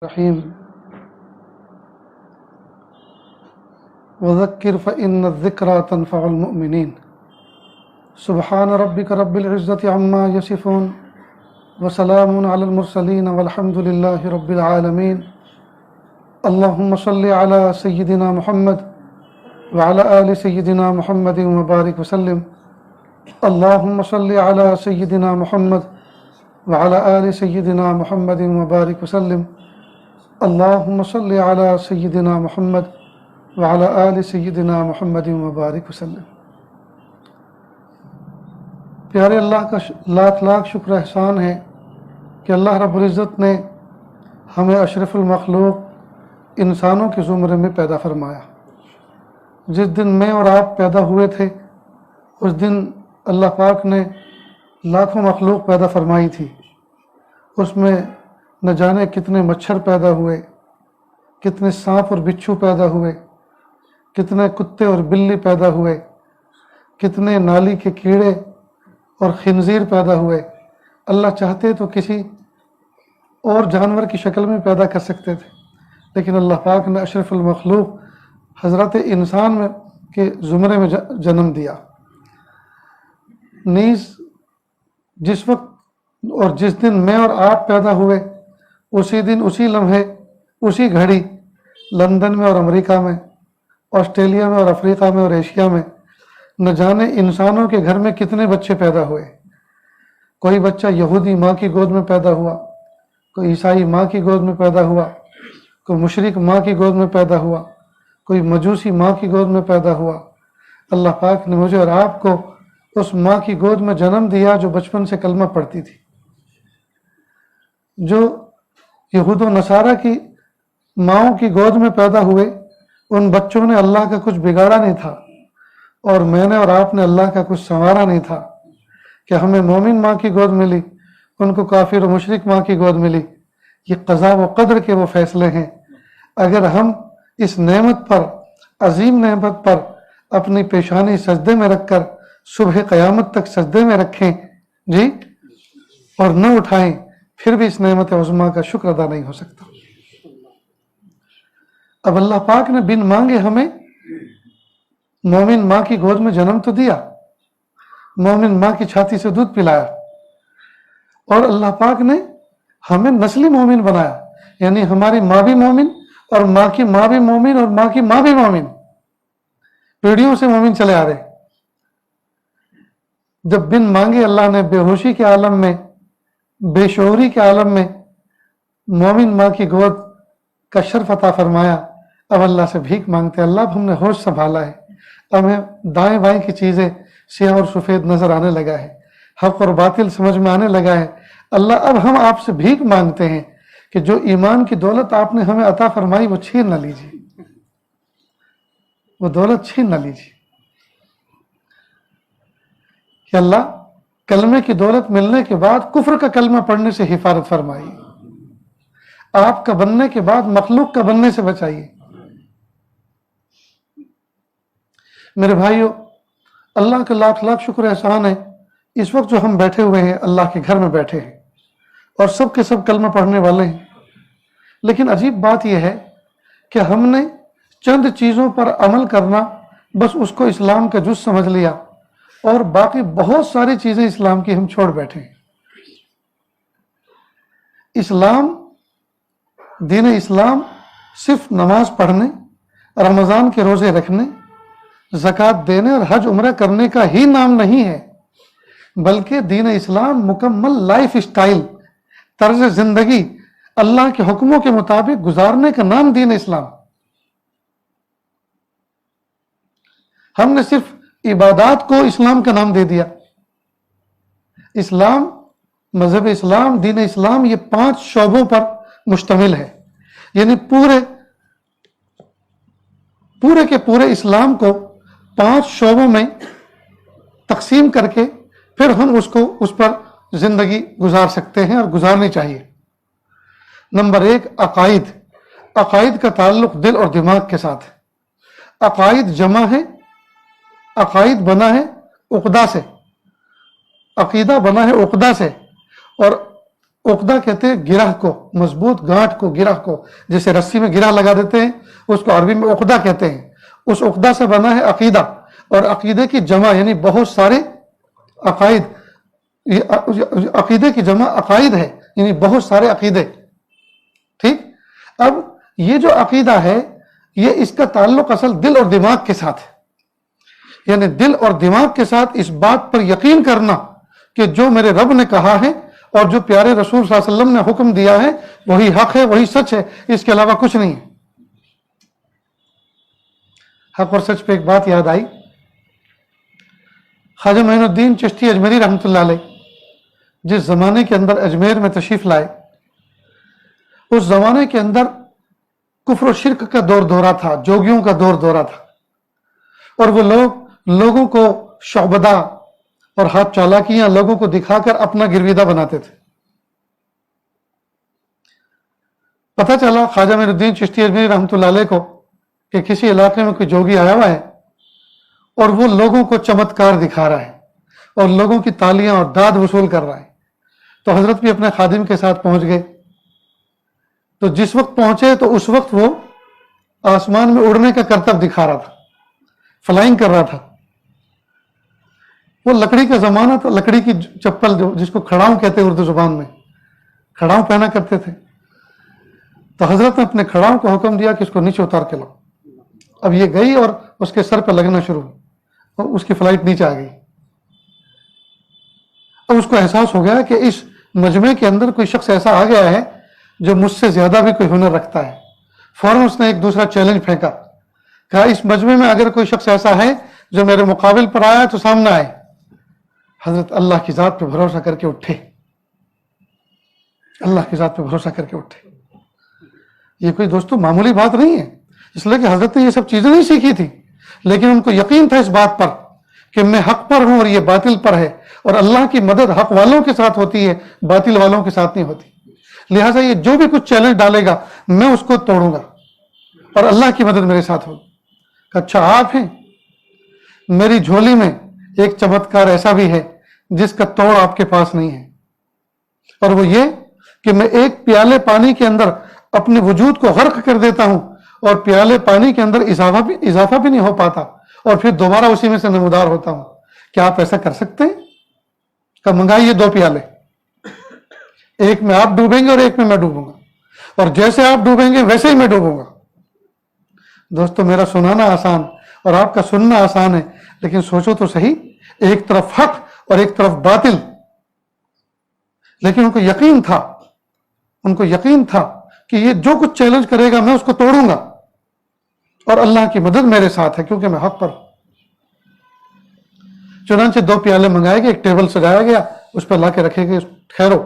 الرحيم وذكر فإن الذكرى تنفع المؤمنين سبحان ربك رب العزة عما يصفون وسلام على المرسلين والحمد لله رب العالمين اللهم صل على سيدنا محمد وعلى آل سيدنا محمد وبارك وسلم اللهم صل على سيدنا محمد وعلى آل سيدنا محمد وبارك وسلم اللهم صل على سيدنا محمد وعلى آل سيدنا محمد وبارك وسلم۔ پیارے اللہ کا لاکھ لاکھ شکر احسان ہے کہ اللہ رب العزت نے ہمیں اشرف المخلوق انسانوں کے زمرے میں پیدا فرمایا۔ جس دن میں اور آپ پیدا ہوئے تھے اس دن اللہ پاک نے لاکھوں مخلوق پیدا فرمائی تھی۔ اس میں نہ جانے کتنے مچھر پیدا ہوئے، کتنے سانپ اور بچھو پیدا ہوئے، کتنے کتے اور بلی پیدا ہوئے، کتنے نالی کے کیڑے اور خنزیر پیدا ہوئے۔ اللہ چاہتے تو کسی اور جانور کی شکل میں پیدا کر سکتے تھے، لیکن اللہ پاک نے اشرف المخلوق حضرت انسان میں کے زمرے میں جنم دیا۔ نیز جس وقت اور جس دن میں اور آپ پیدا ہوئے اسی دن، اسی لمحے، اسی گھڑی لندن میں اور امریکہ میں، آسٹریلیا میں اور افریقہ میں اور ایشیا میں نہ جانے انسانوں کے گھر میں کتنے بچے پیدا ہوئے۔ کوئی بچہ یہودی ماں کی گود میں پیدا ہوا، کوئی عیسائی ماں کی گود میں پیدا ہوا، کوئی مشرک ماں کی گود میں پیدا ہوا، کوئی مجوسی ماں کی گود میں پیدا ہوا۔ اللہ پاک نے مجھے اور آپ کو اس ماں کی گود میں جنم دیا جو بچپن سے کلمہ پڑھتی تھی۔ جو یہود و نصارہ کی ماؤں کی گود میں پیدا ہوئے ان بچوں نے اللہ کا کچھ بگاڑا نہیں تھا، اور میں نے اور آپ نے اللہ کا کچھ سنوارا نہیں تھا کہ ہمیں مومن ماں کی گود ملی، ان کو کافر و مشرک ماں کی گود ملی۔ یہ قضا و قدر کے وہ فیصلے ہیں۔ اگر ہم اس نعمت پر، عظیم نعمت پر اپنی پیشانی سجدے میں رکھ کر صبح قیامت تک سجدے میں رکھیں جی اور نہ اٹھائیں، پھر بھی اس نعمت عظمیٰ کا شکر ادا نہیں ہو سکتا۔ اب اللہ پاک نے بن مانگے ہمیں مومن ماں کی گود میں جنم تو دیا، مومن ماں کی چھاتی سے دودھ پلایا، اور اللہ پاک نے ہمیں نسلی مومن بنایا، یعنی ہماری ماں بھی مومن اور ماں کی ماں بھی مومن اور ماں کی ماں بھی مومن، پیڑھیوں سے مومن چلے آ رہے۔ جب بن مانگے اللہ نے بے ہوشی کے عالم میں، بے شعوری کے عالم میں مومن ماں کی گود کا شرف عطا فرمایا، اب اللہ سے بھیک مانگتے، اللہ اب ہم نے ہوش سنبھالا ہے، اب ہمیں دائیں بائیں کی چیزیں سیاہ اور سفید نظر آنے لگا ہے، حق اور باطل سمجھ میں آنے لگا ہے۔ اللہ اب ہم آپ سے بھیک مانگتے ہیں کہ جو ایمان کی دولت آپ نے ہمیں عطا فرمائی وہ چھین نہ لیجیے، وہ دولت چھین نہ لیجیے کہ اللہ کلمے کی دولت ملنے کے بعد کفر کا کلمہ پڑھنے سے حفاظت فرمائیے، آپ کا بننے کے بعد مخلوق کا بننے سے بچائیے۔ میرے بھائیو، اللہ کا لاکھ لاکھ شکر احسان ہے، اس وقت جو ہم بیٹھے ہوئے ہیں اللہ کے گھر میں بیٹھے ہیں اور سب کے سب کلمہ پڑھنے والے ہیں، لیکن عجیب بات یہ ہے کہ ہم نے چند چیزوں پر عمل کرنا، بس اس کو اسلام کا جز سمجھ لیا، اور باقی بہت ساری چیزیں اسلام کی ہم چھوڑ بیٹھے ہیں۔ اسلام، دین اسلام صرف نماز پڑھنے، رمضان کے روزے رکھنے، زکوٰۃ دینے اور حج عمرہ کرنے کا ہی نام نہیں ہے، بلکہ دین اسلام مکمل لائف اسٹائل، طرز زندگی، اللہ کے حکموں کے مطابق گزارنے کا نام دین اسلام۔ ہم نے صرف عبادات کو اسلام کا نام دے دیا۔ اسلام، مذہب اسلام، دین اسلام، یہ 5 شعبوں پر مشتمل ہے، یعنی پورے کے پورے اسلام کو 5 شعبوں میں تقسیم کر کے پھر ہم اس پر زندگی گزار سکتے ہیں اور گزارنی چاہیے۔ نمبر 1، عقائد۔ عقائد کا تعلق دل اور دماغ کے ساتھ ہے۔ عقائد جمع ہے، عقائد بنا ہے عقدہ سے، عقیدہ بنا ہے عقدہ سے، اور उकदा कहते हैं गिरह को, मजबूत गांठ को, गिरह को, जैसे रस्सी में गिरह लगा देते हैं, उसको अरबी में उकदा कहते हैं। उस उकदा से बना है अकीदा, और अकीदे की जमा यानी बहुत सारे अकायद, ये अकीदे की जमा अकायद है, यानी बहुत सारे अकीदे। ठीक, अब ये जो अकीदा है, ये इसका ताल्लुक असल दिल और दिमाग के साथ है, यानी दिल और दिमाग के साथ इस बात पर यकीन करना कि जो मेरे रब ने कहा है और जो प्यारे रसूल सल्लल्लाहु अलैहि वसल्लम ने हुक्म दिया है वही हक है, वही सच है, इसके अलावा कुछ नहीं है। हक और सच पे एक बात याद आई, ख्वाजा मोइनुद्दीन चिश्ती अजमेरी रहमतुल्लाह अलैह जिस जमाने के अंदर अजमेर में तशरीफ लाए, उस जमाने के अंदर कुफ्र और शिर्क का दौर दौरा था, जोगियों का दौर दौरा था, और वो लोगों को शौबदा और हाथ चालाकियां लोगों को दिखाकर अपना गिरविदा बनाते थे। पता चला ख्वाजा मोइनुद्दीन चिश्ती अजमेरी रहमतुल्लाह अलैह को कि किसी इलाके में कोई जोगी आया हुआ है और वो लोगों को चमत्कार दिखा रहा है और लोगों की तालियां और दाद वसूल कर रहा है। तो हजरत भी अपने खादिम के साथ पहुंच गए। तो जिस वक्त पहुंचे तो उस वक्त वो आसमान में उड़ने का करतब दिखा रहा था, फ्लाइंग कर रहा था। वो लकड़ी का जमाना था, लकड़ी की चप्पल जो जिसको खड़ाऊं कहते हैं उर्दू जुबान में, खड़ाऊं पहना करते थे। तो हजरत ने अपने खड़ाऊं को हुक्म दिया कि इसको नीचे उतार के लो। अब ये गई और उसके सर पर लगना शुरू हुई और उसकी फ्लाइट नीचे आ गई। अब उसको एहसास हो गया कि इस मजमे के अंदर कोई शख्स ऐसा आ गया है जो मुझसे ज्यादा भी कोई हुनर रखता है। फौरन उसने एक दूसरा चैलेंज फेंका, कहा इस मजमे में अगर कोई शख्स ऐसा है जो मेरे मुकाबिल पर आया तो सामने आए। हजरत अल्लाह की जात पे भरोसा करके उठे, अल्लाह की जात पे भरोसा करके उठे। ये कोई दोस्तों मामूली बात नहीं है, इसलिए कि हजरत ने ये सब चीजें नहीं सीखी थी, लेकिन उनको यकीन था इस बात पर कि मैं हक पर हूं और ये बातिल पर है, और अल्लाह की मदद हक वालों के साथ होती है, बातिल वालों के साथ नहीं होती। लिहाजा ये जो भी कुछ चैलेंज डालेगा मैं उसको तोड़ूंगा और अल्लाह की मदद मेरे साथ होगी। अच्छा आप हैं, मेरी झोली में एक चमत्कार ऐसा भी है जिसका तोड़ आपके पास नहीं है, और वो ये कि मैं एक प्याले पानी के अंदर अपने वजूद को गर्क कर देता हूं और प्याले पानी के अंदर इजाफा भी नहीं हो पाता और फिर दोबारा उसी में से नमूदार होता हूं। क्या आप ऐसा कर सकते हैं? कब मंगाइए 2 प्याले, एक में आप डूबेंगे और एक में मैं डूबूंगा, और जैसे आप डूबेंगे वैसे ही मैं डूबूंगा। दोस्तों मेरा सुनाना आसान और आपका सुनना आसान है, लेकिन सोचो तो सही, एक तरफ हक और एक तरफ बातिल। लेकिन उनको यकीन था कि ये जो कुछ चैलेंज करेगा मैं उसको तोड़ूंगा और अल्लाह की मदद मेरे साथ है क्योंकि मैं हक पर। चुनांचे 2 प्याले मंगाए गए, एक टेबल सजाया गया, उस पर लाके रखे गए। ठहरो,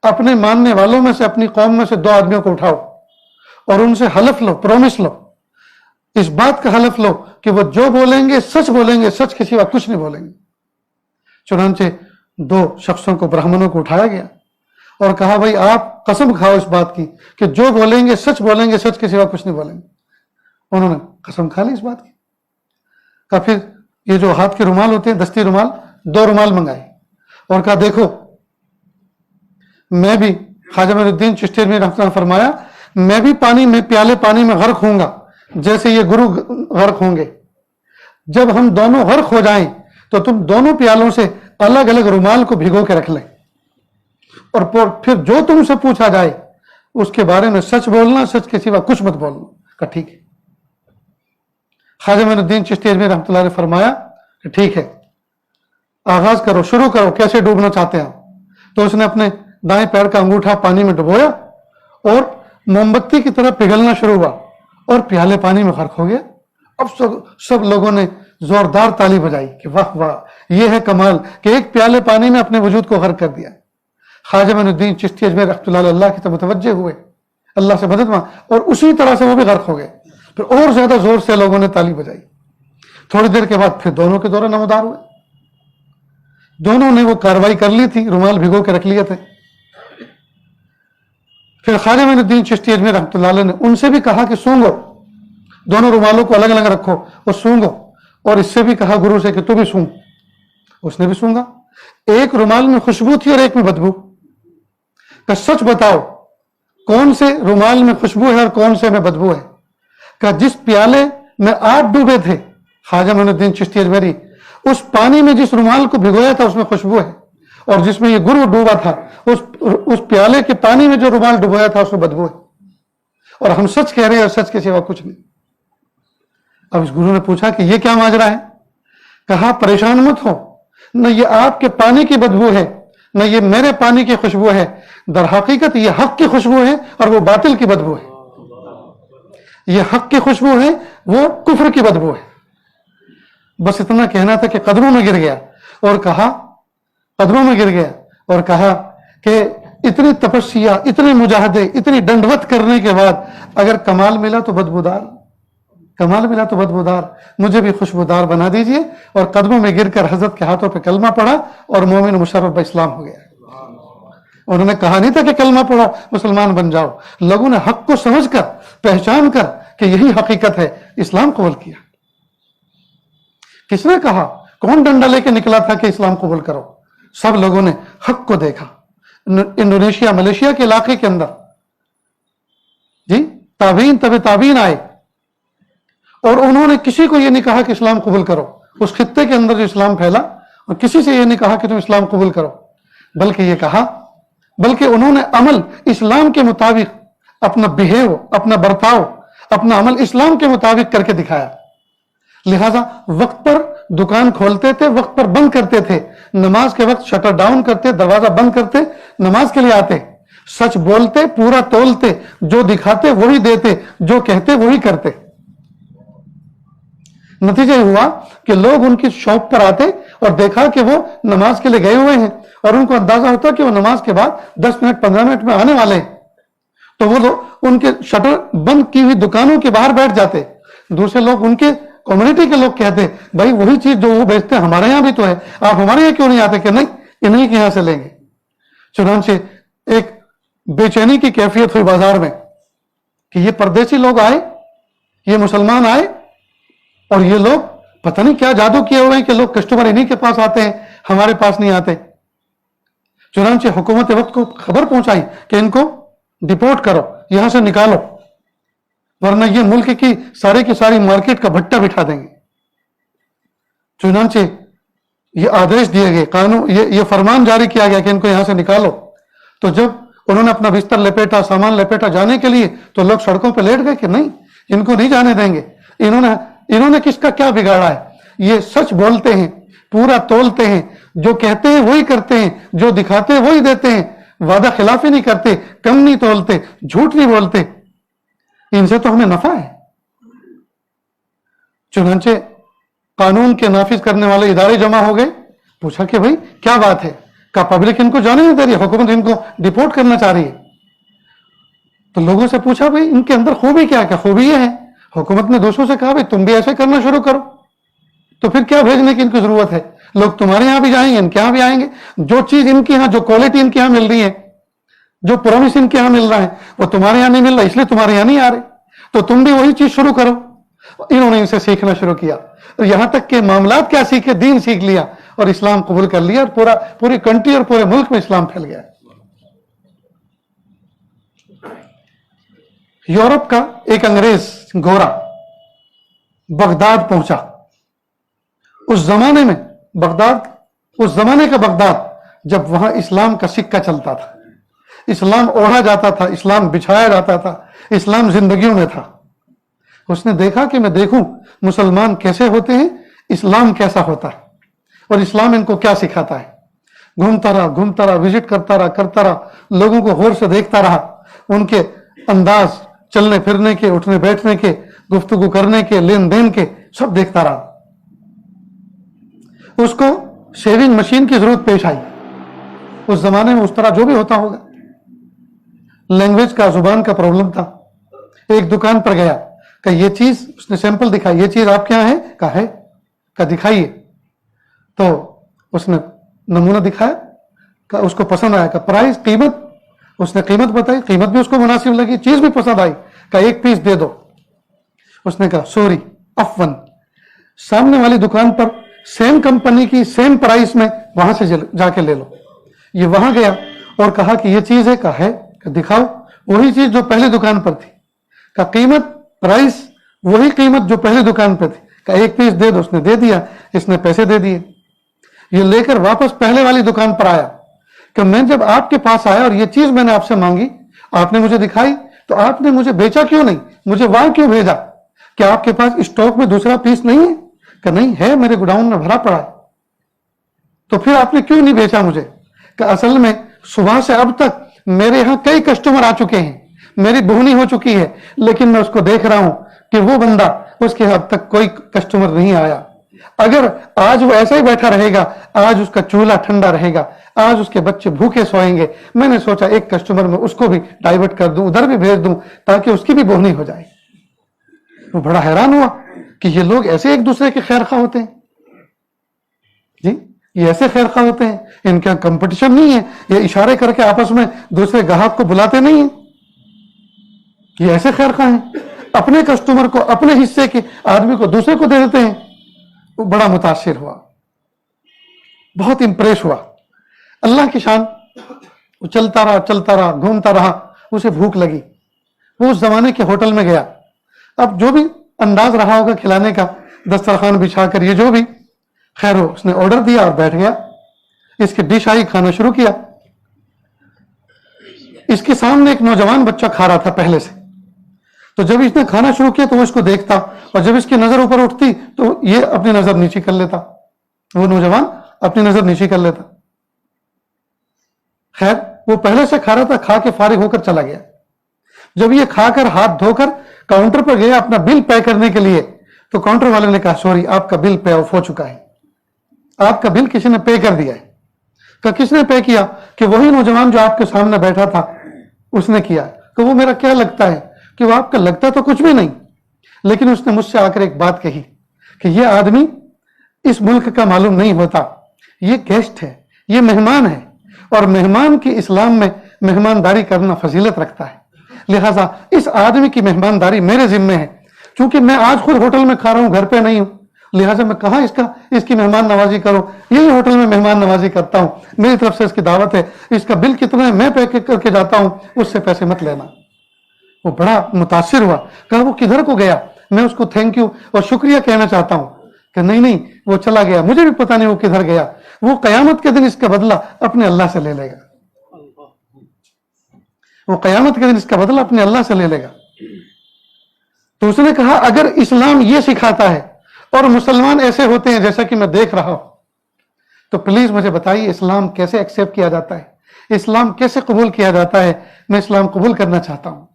अपने मानने वालों में से, अपनी कौम में से 2 आदमियों को उठाओ और उनसे हलफ लो, प्रॉमिस लो, इस बात का हलफ लो कि वो जो बोलेंगे सच बोलेंगे, सच के सिवा कुछ नहीं बोलेंगे। चुनांचे 2 शख्सों को, ब्राह्मणों को उठाया गया और कहा भाई आप कसम खाओ इस बात की कि जो बोलेंगे सच बोलेंगे, सच के सिवा कुछ नहीं बोलेंगे। उन्होंने कसम खा ली इस बात की। कहा फिर ये जो हाथ के रुमाल होते हैं, दस्ती रुमाल, 2 रुमाल मंगाए और कहा देखो मैं भी, ख्वाजा मोइनुद्दीन चिश्ती में रहमतुल्लाह फरमाया, मैं भी पानी में, प्याले पानी में गर्क होऊंगा जैसे ये गुरु गर्क होंगे। जब हम दोनों गर्क हो जाएं तो तुम दोनों प्यालों से अलग अलग रुमाल को भिगो के रख लें और फिर जो तुमसे पूछा जाए उसके बारे में सच बोलना, सच के सिवा कुछ मत बोलना। कहा ठीक है। ख्वाजा मोइनुद्दीन चिश्ती में रहमतुल्लाह ने फरमाया कि ठीक है, आगाज करो, शुरू करो, कैसे डूबना चाहते हैं। तो उसने अपने दाएं पैर का अंगूठा पानी में डुबोया और मोमबत्ती की तरह पिघलना शुरू हुआ और प्याले पानी में गर्क हो गया। अब सब लोगों ने जोरदार ताली बजाई कि वाह वाह, ये है कमाल कि एक प्याले पानी में अपने वजूद को गर्क कर दिया। ख्वाजा मोइनुद्दीन चिश्ती अजमेर रहमतुल्लाह अलैह की तरफ मुतवज्जे हुए, अल्लाह से मदद मांगी और उसी तरह से वो भी गर्क हो गए। फिर और ज्यादा जोर से लोगों ने ताली बजाई। थोड़ी देर के बाद फिर दोनों के दौरे नमदार हुए। दोनों ने वो कार्रवाई कर ली थी, रुमाल भिगो के रख लिए थे। फिर ख्वाजा मोइनुद्दीन चिश्ती अजमेर रहमतुल्लाह अलैह ने उनसे भी कहा कि सूंघो, दोनों रुमालों को अलग अलग रखो और सूंघो, और इससे भी कहा गुरु से कि तू भी सूंघ। उसने भी सूंघा। एक रुमाल में खुशबू थी और एक में बदबू। کہ سچ بتاؤ کون سے رومال میں خوشبو ہے اور کون سے میں بدبو ہے؟ کہ جس پیالے میں آپ ڈوبے تھے خواجہ معین الدین چشتی اجمیری، اس پانی میں جس رومال کو بھگویا تھا اس میں خوشبو ہے، اور جس میں یہ گرو ڈوبا تھا اس پیالے کے پانی میں جو رومال ڈبویا تھا اس میں بدبو ہے، اور ہم سچ کہہ رہے ہیں اور سچ کے سوا کچھ نہیں۔ اب اس گرو نے پوچھا کہ یہ کیا ماجرا ہے؟ کہا پریشان مت ہو، نہ یہ آپ کے پانی کی بدبو ہے نہ یہ میرے پانی کی خوشبو ہے، در حقیقت یہ حق کی خوشبو ہے اور وہ باطل کی بدبو ہے۔ یہ حق کی خوشبو ہے، وہ کفر کی بدبو ہے۔ بس اتنا کہنا تھا کہ قدموں میں گر گیا اور کہا کہ اتنی تپسیا، اتنے مجاہدے، اتنی ڈنڈوت کرنے کے بعد اگر کمال ملا تو بدبودار، مجھے بھی خوشبودار بنا دیجئے۔ اور قدموں میں گر کر حضرت کے ہاتھوں پہ کلمہ پڑھا اور مومن مشرف اسلام ہو گیا۔ انہوں نے کہا نہیں تھا کہ کلمہ پڑھو مسلمان بن جاؤ، لوگوں نے حق کو سمجھ کر، پہچان کر کہ یہی حقیقت ہے، اسلام قبول کیا۔ کس نے کہا؟ کون ڈنڈا لے کے نکلا تھا کہ اسلام قبول کرو؟ سب لوگوں نے حق کو دیکھا۔ انڈونیشیا، ملیشیا کے علاقے کے اندر جی تابعین آئے اور انہوں نے کسی کو یہ نہیں کہا کہ اسلام قبول کرو۔ اس خطے کے اندر جو اسلام پھیلا، اور کسی سے یہ نہیں کہا کہ تم اسلام قبول کرو، بلکہ انہوں نے عمل اسلام کے مطابق، اپنا برتاؤ، اپنا عمل اسلام کے مطابق کر کے دکھایا۔ لہذا وقت پر دکان کھولتے تھے، وقت پر بند کرتے تھے، نماز کے وقت شٹر ڈاؤن کرتے، دروازہ بند کرتے، نماز کے لیے آتے، سچ بولتے، پورا تولتے، جو دکھاتے وہی دیتے، جو کہتے وہی کرتے۔ نتیجہ یہ ہوا کہ لوگ ان کی شاپ پر آتے اور دیکھا کہ وہ نماز کے لیے گئے ہوئے ہیں، اور ان کو اندازہ ہوتا کہ وہ نماز کے بعد 10 منٹ 15 منٹ میں آنے والے ہیں، تو وہ لوگ ان کے شٹر بند کی ہوئی دکانوں کے باہر بیٹھ جاتے۔ دوسرے لوگ، ان کے کمیونٹی کے لوگ کہتے بھائی وہی چیز جو وہ بیچتے ہیں ہمارے یہاں بھی تو ہے، آپ ہمارے یہاں کیوں نہیں آتے؟ کہ نہیں، انہیں کے یہاں سے لیں گے۔ چنانچہ ایک بے چینی کی کیفیت ہوئی بازار میں کہ یہ پردیسی لوگ آئے، یہ مسلمان آئے، اور یہ لوگ پتہ نہیں کیا جادو کیے ہوئے ہیں کہ لوگ کسٹمر انہی کے پاس آتے ہیں، ہمارے پاس نہیں آتے۔ چنانچہ حکومت وقت کو خبر پہنچائی کہ ان کو ڈپورٹ کرو، یہاں سے نکالو، ورنہ یہ ملک کی ساری مارکیٹ کا بھٹا بٹھا دیں گے۔ چنانچہ یہ آدیش دیے گئے، قانون، یہ فرمان جاری کیا گیا کہ ان کو یہاں سے نکالو۔ تو جب انہوں نے اپنا بستر لپیٹا، سامان لپیٹا جانے کے لیے، تو لوگ سڑکوں پہ لیٹ گئے کہ نہیں، ان کو نہیں جانے دیں گے۔ انہوں نے کس کا کیا بگاڑا ہے؟ یہ سچ بولتے ہیں، پورا تولتے ہیں، جو کہتے ہیں وہی کرتے ہیں، جو دکھاتے ہیں وہی دیتے ہیں، وعدہ خلافی نہیں کرتے، کم نہیں تولتے، جھوٹ نہیں بولتے، ان سے تو ہمیں نفع ہے۔ چنانچہ قانون کے نافذ کرنے والے ادارے جمع ہو گئے، پوچھا کہ بھائی کیا بات ہے؟ کہ پبلک ان کو جانے نہیں دے رہی، حکومت ان کو ڈپورٹ کرنا چاہ رہی ہے۔ تو لوگوں سے پوچھا بھائی ان کے اندر خوبی کیا؟ کہ خوبی یہ ہے، حکومت نے دوسروں سے کہا بھائی تم بھی ایسے کرنا شروع کرو، تو پھر کیا بھیجنے کی ان کی ضرورت ہے؟ لوگ تمہارے یہاں بھی جائیں گے، ان کے یہاں بھی آئیں گے، جو چیز ان کے یہاں، جو کوالٹی ان کے یہاں مل رہی ہے، جو پرومس ان کے یہاں مل رہا ہے، وہ تمہارے یہاں نہیں مل رہا، اس لیے تمہارے یہاں نہیں آ رہے، تو تم بھی وہی چیز شروع کرو۔ انہوں نے ان سے سیکھنا شروع کیا، یہاں تک کہ معاملات کیا سیکھے، دین سیکھ لیا اور اسلام قبول کر لیا، اور پوری کنٹری اور پورے ملک میں اسلام پھیل گیا۔ یورپ کا ایک انگریز گورا بغداد پہنچا۔ اس زمانے کا بغداد جب وہاں اسلام کا سکہ چلتا تھا، اسلام اوڑھا جاتا تھا، اسلام بچھایا جاتا تھا، اسلام زندگیوں میں تھا۔ اس نے دیکھا کہ میں دیکھوں مسلمان کیسے ہوتے ہیں، اسلام کیسا ہوتا ہے، اور اسلام ان کو کیا سکھاتا ہے۔ گھومتا رہا، وزٹ کرتا رہا، لوگوں کو غور سے دیکھتا رہا، ان کے انداز، چلنے پھرنے کے، اٹھنے بیٹھنے کے، گفتگو کرنے کے، لین دین کے، سب دیکھتا رہا۔ اس کو شیونگ مشین کی ضرورت پیش آئی، اس زمانے میں اس طرح جو بھی ہوتا ہوگا، لینگویج کا، زبان کا پرابلم تھا۔ ایک دکان پر گیا کہ یہ چیز، اس نے سیمپل دکھائی، یہ چیز آپ کے یہاں ہے؟ کہا ہے، کہ دکھائیے۔ تو اس نے نمونہ دکھایا، کہ اس کو پسند آیا، کہ پرائز، قیمت، اس نے قیمت بتائی، قیمت بھی اس کو مناسب لگی، چیز بھی پسند آئی، کہ ایک پیس دے دو۔ اس نے کہا سوری، عفواً، سامنے والی دکان پر سیم کمپنی کی سیم پرائس میں وہاں سے جا کے لے لو۔ یہ وہاں گیا اور کہا کہ یہ چیز ہے، کہا ہے کہ دکھاؤ. وہی چیز جو پہلی دکان پر تھی. کا قیمت پرائس وہی قیمت جو پہلی دکان پہ تھی. کہ ایک پیس دے دو. اس نے دے دیا. اس نے پیسے دے دیے. یہ لے کر واپس پہلے والی دکان پر آیا کہ میں جب آپ کے پاس آیا اور یہ چیز میں نے آپ سے مانگی، آپ نے مجھے دکھائی، تو آپ نے مجھے بیچا کیوں نہیں؟ مجھے وہاں کیوں بھیجا؟ کہ آپ کے پاس اسٹاک میں دوسرا پیس نہیں ہے؟ کہ نہیں ہے، میرے گوڈاؤن میں بھرا پڑا ہے. تو پھر آپ نے کیوں نہیں بیچا مجھے؟ کہ اصل میں صبح سے اب تک میرے یہاں کئی کسٹمر آ چکے ہیں، میری بہنی ہو چکی ہے، لیکن میں اس کو دیکھ رہا ہوں کہ وہ بندہ، اس کے اب تک کوئی کسٹمر نہیں آیا. اگر آج وہ ایسا ہی بیٹھا رہے گا، آج اس کا چولہا ٹھنڈا رہے گا، آج اس کے بچے بھوکے سوئیں گے. میں نے سوچا ایک کسٹمر میں اس کو بھی ڈائیورٹ کر دوں، ادھر بھی بھیج دوں تاکہ اس کی بھی بہنی ہو جائے. وہ بڑا حیران ہوا کہ یہ لوگ ایسے ایک دوسرے کے خیر خواہ ہوتے ہیں. جی یہ ایسے خیر خواہ ہوتے ہیں، ان کا کمپٹیشن نہیں ہے، یہ اشارے کر کے آپس میں دوسرے گاہک کو بلاتے نہیں ہیں. یہ ایسے خیر خواہ ہیں، اپنے کسٹمر کو، اپنے حصے کے آدمی کو دوسرے کو دے دیتے ہیں. وہ بڑا متاثر ہوا، بہت امپریس ہوا. اللہ کی شان. وہ چلتا رہا گھومتا رہا. اسے بھوک لگی. وہ اس زمانے کے ہوٹل میں گیا. اب جو بھی انداز رہا ہوگا کھلانے کا، دسترخوان بچھا کر یہ جو بھی، خیر ہو، اس نے آرڈر دیا اور بیٹھ گیا. اس کی ڈش آئی، کھانا شروع کیا. اس کے سامنے ایک نوجوان بچہ کھا رہا تھا پہلے سے. تو جب اس نے کھانا شروع کیا تو وہ اس کو دیکھتا، اور جب اس کی نظر اوپر اٹھتی تو یہ اپنی نظر نیچے کر لیتا. وہ نوجوان اپنی نظر نیچے کر لیتا. خیر وہ پہلے سے کھا رہا تھا، کھا کے فارغ ہو کر چلا گیا. جب یہ کھا کر ہاتھ دھو کر کاؤنٹر پر گیا اپنا بل پے کرنے کے لیے، تو کاؤنٹر والے نے کہا سوری، آپ کا بل پے آف ہو چکا ہے، آپ کا بل کسی نے پے کر دیا ہے. کہ کس نے پے کیا؟ کہ وہی نوجوان جو آپ کے سامنے بیٹھا تھا اس نے کیا. کہ وہ میرا کیا لگتا ہے؟ کہ وہ آپ کا لگتا تو کچھ بھی نہیں، لیکن اس نے مجھ سے آ کر ایک بات کہی کہ یہ آدمی اس ملک کا معلوم نہیں ہوتا، یہ گیسٹ ہے، یہ مہمان ہے، اور مہمان کی اسلام میں مہمانداری کرنا فضیلت رکھتا ہے. لہذا اس آدمی کی مہمانداری میرے ذمے ہے. چونکہ میں آج خود ہوٹل میں کھا رہا ہوں، گھر پہ نہیں ہوں، لہٰذا میں کہاں اس کی مہمان نوازی کروں. یہی ہوٹل میں مہمان نوازی کرتا ہوں، میری طرف سے اس کی دعوت ہے. اس کا بل کتنا ہے میں پے کر کے جاتا ہوں، اس سے پیسے مت لینا. وہ بڑا متاثر ہوا. کہا وہ کدھر کو گیا؟ میں اس کو تھینک یو اور شکریہ کہنا چاہتا ہوں. کہ نہیں وہ چلا گیا، مجھے بھی پتا نہیں وہ کدھر گیا. وہ قیامت کے دن اس کا بدلہ اپنے اللہ سے لے لے گا. وہ قیامت کے دن اس کا بدلہ اپنے اللہ سے لے لے گا. تو اس نے کہا اگر اسلام یہ سکھاتا ہے اور مسلمان ایسے ہوتے ہیں جیسا کہ میں دیکھ رہا ہوں، تو پلیز مجھے بتائیے اسلام کیسے ایکسیپٹ کیا جاتا ہے، اسلام کیسے قبول کیا جاتا ہے. میں اسلام قبول کرنا چاہتا ہوں.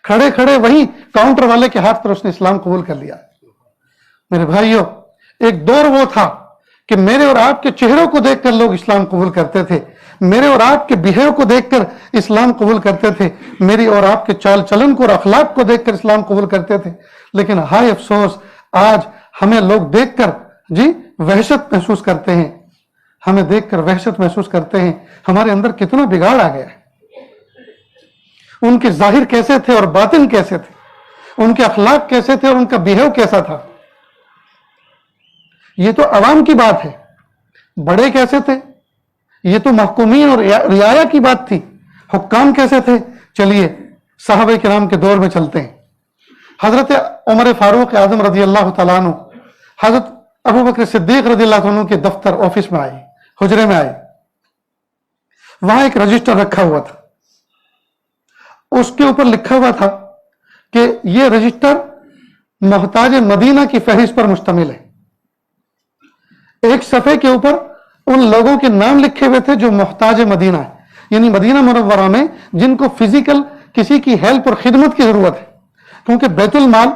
کھڑے کھڑے وہی کاؤنٹر والے کے ہاتھ پر اس نے اسلام قبول کر لیا. میرے بھائیوں، ایک دور وہ تھا کہ میرے اور آپ کے چہروں کو دیکھ کر لوگ اسلام قبول کرتے تھے، میرے اور آپ کے بہیو کو دیکھ کر اسلام قبول کرتے تھے، میری اور آپ کے چال چلن کو اور اخلاق کو دیکھ کر اسلام قبول کرتے تھے. لیکن ہائے افسوس، آج ہمیں لوگ دیکھ کر وحشت محسوس کرتے ہیں. ہمیں دیکھ کر وحشت محسوس کرتے ہیں. ہمارے اندر کتنا بگاڑ آ گیا ہے. ان کے ظاہر کیسے تھے اور باطن کیسے تھے، ان کے اخلاق کیسے تھے اور ان کا بہیو کیسا تھا. یہ تو عوام کی بات ہے. بڑے کیسے تھے؟ یہ تو محکومین اور رعایا کی بات تھی. حکام کیسے تھے؟ چلیے صحابہ کرام کے دور میں چلتے ہیں. حضرت عمر فاروق اعظم رضی اللہ تعالیٰ عنہ حضرت ابو بکر صدیق رضی اللہ عنہ کے دفتر آفس میں آئے، حجرے میں آئے. وہاں ایک رجسٹر رکھا ہوا تھا. اس کے اوپر لکھا ہوا تھا کہ یہ رجسٹر محتاج مدینہ کی فہرست پر مشتمل ہے. ایک صفحے کے اوپر ان لوگوں کے نام لکھے ہوئے تھے جو محتاج مدینہ ہے، یعنی مدینہ منورہ میں جن کو فزیکل کسی کی ہیلپ اور خدمت کی ضرورت ہے. کیونکہ بیت المال،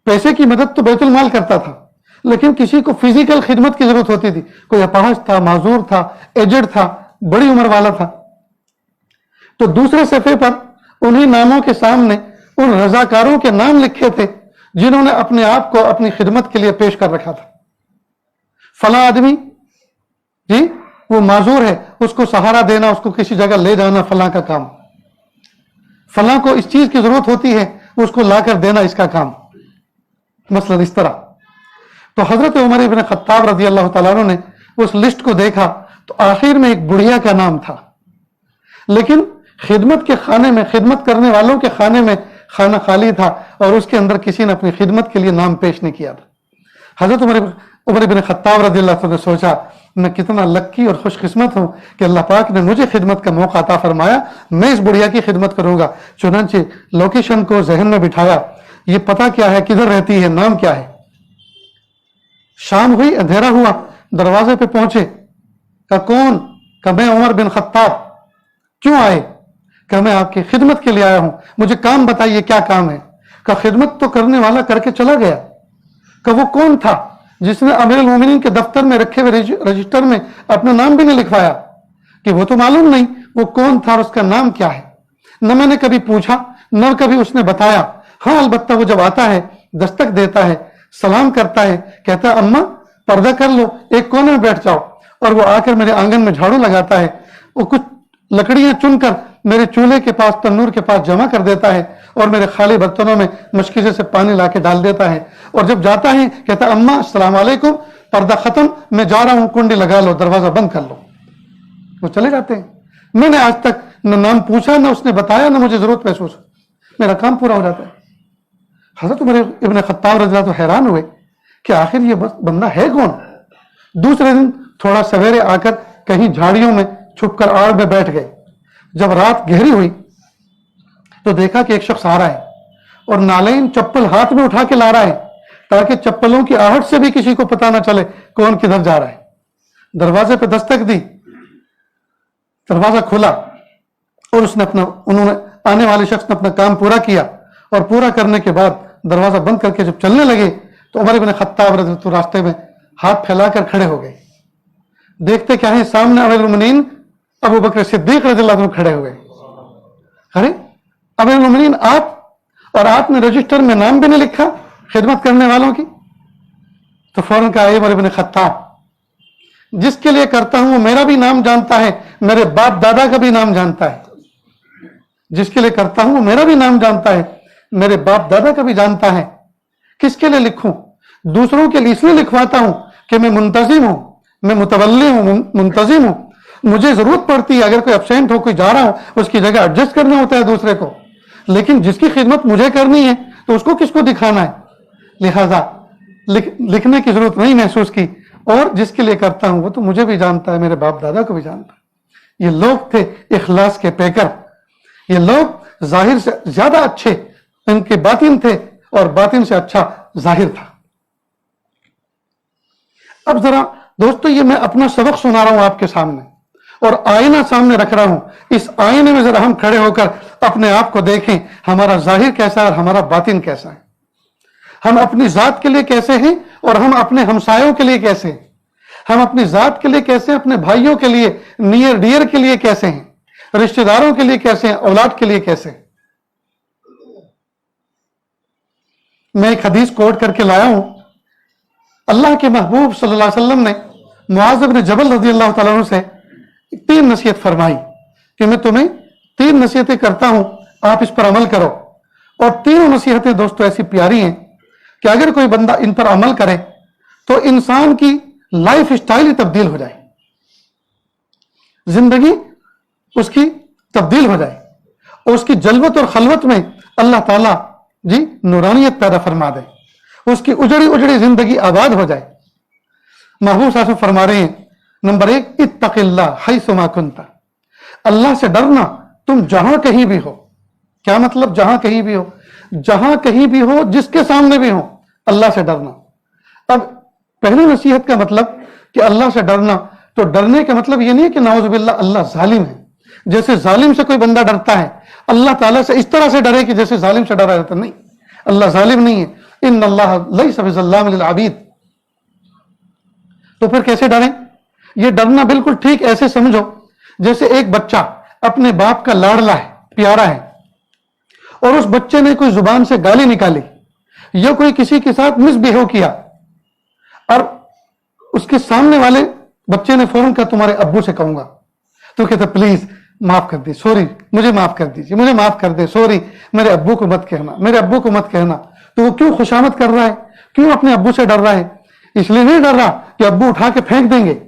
پیسے کی مدد تو بیت المال کرتا تھا، لیکن کسی کو فزیکل خدمت کی ضرورت ہوتی تھی. کوئی اپاہج تھا، معذور تھا، ایجڈ تھا، بڑی عمر والا تھا. تو دوسرے صفحے پر انہی ناموں کے سامنے ان رضاکاروں کے نام لکھے تھے جنہوں نے اپنے آپ کو اپنی خدمت کے لیے پیش کر رکھا تھا. فلاں آدمی وہ معذور ہے، اس کو سہارا دینا، اس کو کسی جگہ لے جانا فلاں کا کام. فلاں کو اس چیز کی ضرورت ہوتی ہے، اس کو لا کر دینا اس کا کام. مثلا اس طرح. تو حضرت عمر ابن خطاب رضی اللہ تعالیٰ عنہ نے اس لسٹ کو دیکھا تو آخر میں ایک بڑھیا کا نام تھا. लेकिन खिदमत के खाने में, खिदमत करने वालों के खाने में खाना खाली था और उसके अंदर किसी ने अपनी खिदमत के लिए नाम पेश नहीं किया था। हजरत उमर इब्न खत्ताब रज़ियल्लाहु अन्हु ने सोचा, मैं कितना लक्की और खुशकिस्मत हूं कि अल्लाह पाक ने मुझे खिदमत का मौका अता फरमाया, मैं इस बुढ़िया की खिदमत करूंगा। चुनांचे लोकेशन को जहन में बिठाया, ये पता क्या है, किधर रहती है, नाम क्या है। शाम हुई, अंधेरा हुआ, दरवाजे पे पहुंचे, कहा कौन? कहा मैं उमर बिन खत्ताब। क्यों आए? कहा मैं आपकी खिदमत के लिए आया हूं, मुझे काम बताइए, क्या काम है? कहा खिदमत तो करने वाला करके चला गया। कहा वो कौन था जिसने अमीरुल मोमिनीन के दफ्तर में रखे हुए रजिस्टर में अपना नाम भी नहीं लिखवाया? कि वो तो मालूम नहीं वो कौन था और उसका नाम क्या है। न मैंने कभी पूछा, न कभी उसने बताया। हाँ, अलबत्ता वो जब आता है, दस्तक देता है, सलाम करता है, कहता है अम्मा पर्दा कर लो, एक कोने में बैठ जाओ, और वो आकर मेरे आंगन में झाड़ू लगाता है, वो कुछ लकड़ियां चुनकर मेरे चूल्हे के पास, तन्नूर के पास जमा कर देता है और मेरे खाली बर्तनों में मुश्किल से पानी लाके डाल देता है। और जब जाता है कहता अम्मा अस्सलाम वालेकुम, पर्दा खत्म, मैं जा रहा हूं, कुंडी लगा लो, दरवाजा बंद कर लो। वो चले जाते हैं। मैंने आज तक न नाम पूछा, न उसने बताया, न मुझे जरूरत महसूस, मेरा काम पूरा हो जाता है। हजरत उमर इब्न खत्ताब रज़ियल्लाहु अन्हु हैरान हुए कि आखिर ये बंदा है कौन। दूसरे दिन थोड़ा सवेरे आकर कहीं झाड़ियों में छुपकर आड़ में बैठ गए। जब रात गहरी हुई तो देखा कि एक शख्स आ रहा है और नालेन चप्पल हाथ में उठा के ला रहा है, ताकि चप्पलों की आहट से भी किसी को पता ना चले कौन किधर जा रहा है। दरवाजे पे दस्तक दी, दरवाजा खुला और उन्होंने आने वाले शख्स ने अपना काम पूरा किया, और पूरा करने के बाद दरवाजा बंद करके जब चलने लगे तो उमर इब्न खत्ताब रज़ियल्लाहु अन्हु रास्ते में हाथ फैलाकर खड़े हो गए। देखते क्या है, सामने अमीरुल मोमिनीन अबू बकर सिद्दीक रज़ियल्लाहु अन्हु खड़े हुए। अरे अमीरुल मोमिनीन आप, और आपने रजिस्टर में नाम भी नहीं लिखा खिदमत करने वालों की। तो फौरन कहा उमर इब्न खत्ताब, जिसके लिए करता हूं वो मेरा भी नाम जानता है, मेरे बाप दादा का भी नाम जानता है। जिसके लिए करता हूं वो मेरा भी नाम जानता है, मेरे बाप दादा का भी जानता है। किसके लिए लिखूं? दूसरों के लिए इसलिए लिखवाता हूं कि मैं मुंतजिम हूं, मैं मुतवल्ली हूं, मुंतजिम हूं। मुझे जरूरत पड़ती है, अगर कोई एब्सेंट हो, कोई जा रहा हो, उसकी जगह एडजस्ट करना होता है दूसरे को। लेकिन जिसकी खिदमत मुझे करनी है तो उसको किसको दिखाना है? लिहाजा लिखने की जरूरत नहीं महसूस की। और जिसके लिए करता हूं वो तो मुझे भी जानता है, मेरे बाप दादा को भी जानता है। ये लोग थे इखलास के पैकर। ये लोग जाहिर से ज्यादा अच्छे इनके बातिन थे, और बातिन से अच्छा जाहिर था। अब जरा दोस्तों, ये मैं अपना सबक सुना रहा हूं आपके सामने, और आईना सामने रख रहा हूं। इस आईने में जरा हम खड़े होकर अपने आप को देखें, हमारा जाहिर कैसा है और हमारा बातिन कैसा है। हम अपनी जात के लिए कैसे हैं और हम अपने हमसायों के लिए कैसे हैं। हम अपनी जात के लिए कैसे हैं, अपने भाइयों के लिए, नियर डियर के लिए कैसे हैं, रिश्तेदारों के लिए कैसे हैं, औलाद के लिए कैसे हैं। मैं एक हदीस कोट करके लाया हूं। अल्लाह के महबूब सल्लल्लाहु अलैहि वसल्लम ने मुआज़ इब्न जबल रज़ियल्लाहु तआला अन्हु से 3 नसीहत फरमाई कि मैं तुम्हें 3 नसीहतें करता हूं, आप इस पर अमल करो। और तीनों नसीहतें दोस्तों ऐसी प्यारी हैं कि अगर कोई बंदा इन पर अमल करे तो इंसान की लाइफ स्टाइल ही तब्दील हो जाए, जिंदगी उसकी तब्दील हो जाए, और उसकी जलवत और खलवत में अल्लाह ताला जी नूरानियत पैदा फरमा दे, उसकी उजड़ी उजड़ी जिंदगी आबाद हो जाए। महबूब साहब फरमा रहे हैं, नंबर 1, इत्तक़िल्लाह हैसुमा कुन्ता, अल्लाह से डरना तुम जहां कहीं भी हो। क्या मतलब जहां कहीं भी हो? जहां कहीं भी हो, जिसके सामने भी हो, अल्लाह से डरना। अब पहली नसीहत का मतलब कि अल्लाह से डरना, तो डरने का मतलब ये नहीं है कि नाउज़ुबिल्लाह अल्लाह जालिम है, जैसे जालिम से कोई बंदा डरता है, अल्लाह ताला से इस तरह से डरे कि जैसे जालिम से डरा रहता। नहीं, अल्लाह जालिम नहीं है। इन्नल्लाह लैसा बिज़ल्लाम लिल अबीद। तो फिर कैसे डरें? ये डरना बिल्कुल ठीक ऐसे समझो जैसे एक बच्चा अपने बाप का लाडला है, प्यारा है, और उस बच्चे ने कोई जुबान से गाली निकाली या कोई किसी के साथ मिसबिहेव किया, और उसके सामने वाले बच्चे ने फौरन कहा तुम्हारे अब्बू से कहूंगा, तो कहता प्लीज माफ कर दी, सॉरी, मुझे माफ कर दीजिए, मुझे माफ कर दे, सॉरी, मेरे अब्बू को मत कहना, मेरे अब्बू को मत कहना। तो वो क्यों खुशामद कर रहा है? क्यों अपने अब्बू से डर रहा है? इसलिए नहीं डर रहा कि अब्बू उठा के फेंक देंगे,